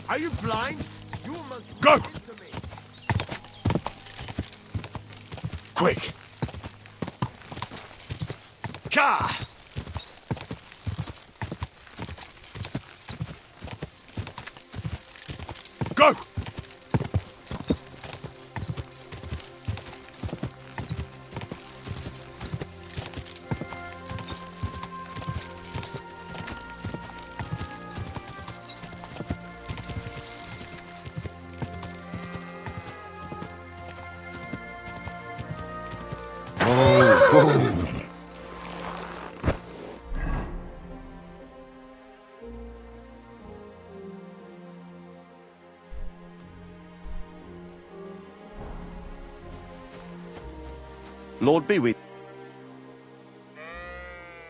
[SPEAKER 4] Are you blind? You must
[SPEAKER 15] Go!
[SPEAKER 4] to me.
[SPEAKER 15] Quick!
[SPEAKER 4] Car!
[SPEAKER 15] Go!
[SPEAKER 13] Lord be with.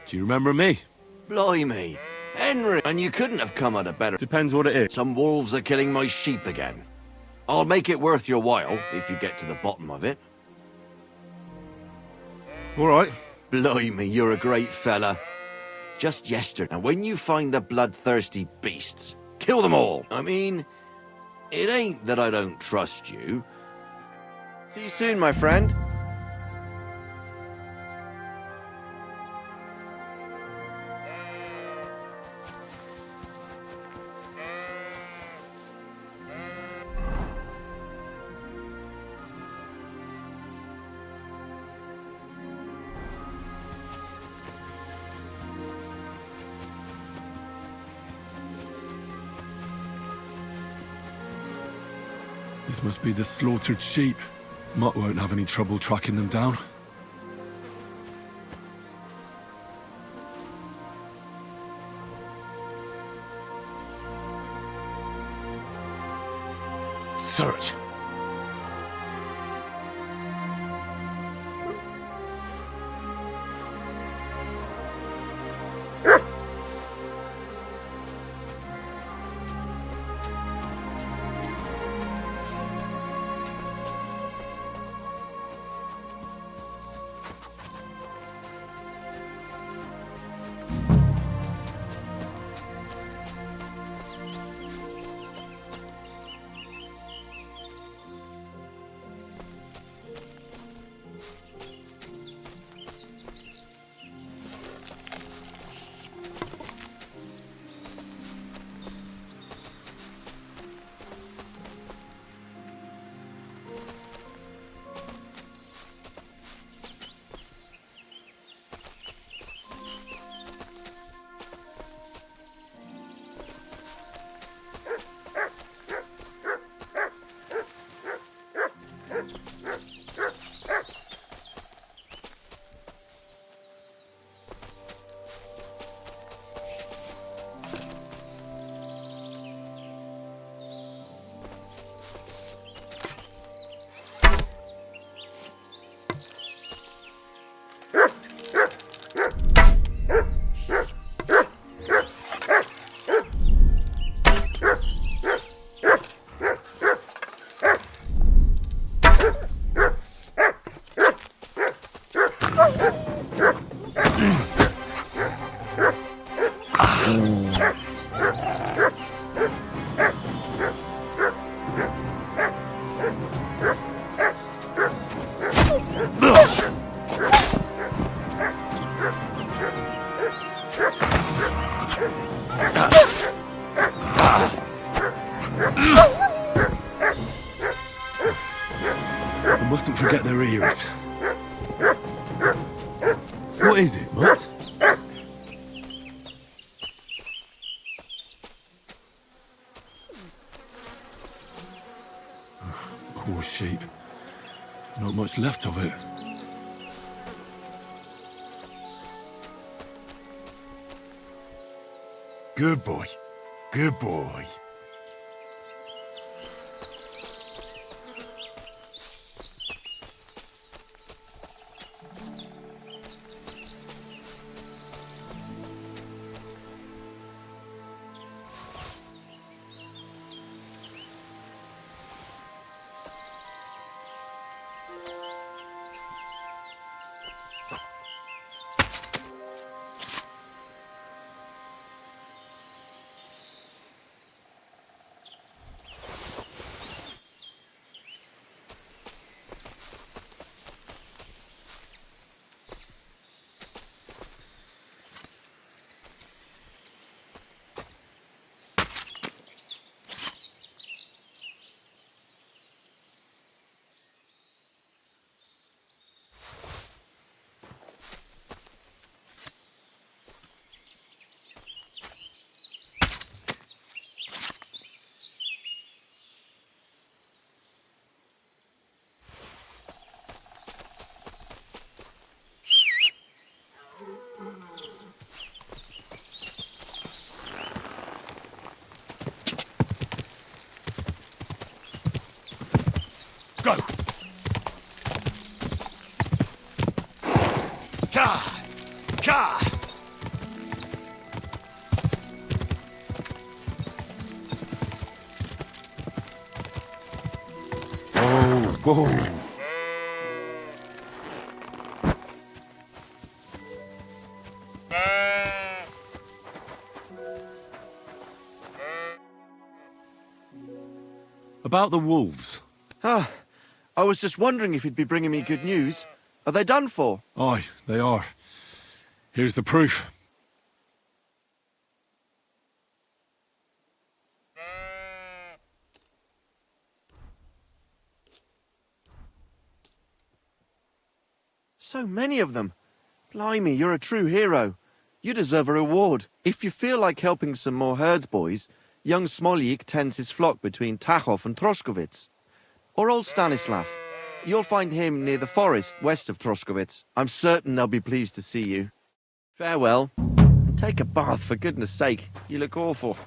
[SPEAKER 16] Do you remember me?
[SPEAKER 20] Blimey. Henry, and you couldn't have come at a better...
[SPEAKER 16] Depends what it is.
[SPEAKER 20] Some wolves are killing my sheep again. I'll make it worth your while, if you get to the bottom of it.
[SPEAKER 16] All right.
[SPEAKER 20] Blimey, you're a great fella. Just yesterday, and when you find the bloodthirsty beasts, kill them all. I mean, it ain't that I don't trust you.
[SPEAKER 6] See you soon, my friend.
[SPEAKER 16] This must be the slaughtered sheep. Mutt won't have any trouble tracking them down.
[SPEAKER 15] Search!
[SPEAKER 16] I mustn't forget their ears. What is it, Mutt? Poor sheep. Not much left of it.
[SPEAKER 15] Good boy. Good boy.
[SPEAKER 16] Go! Ka! Ka!
[SPEAKER 18] Go!
[SPEAKER 16] About the wolves.
[SPEAKER 20] Ah, I was just wondering if you'd be bringing me good news. Are they done for?
[SPEAKER 16] Aye, they are. Here's the proof.
[SPEAKER 20] So many of them. Blimey, you're a true hero. You deserve a reward. If you feel like helping some more herds boys, young Smoljik tends his flock between Tachov and Troskowitz. Or old Stanislav. You'll find him near the forest west of Troskowitz. I'm certain they'll be pleased to see you. Farewell. And take a bath, for goodness sake. You look awful.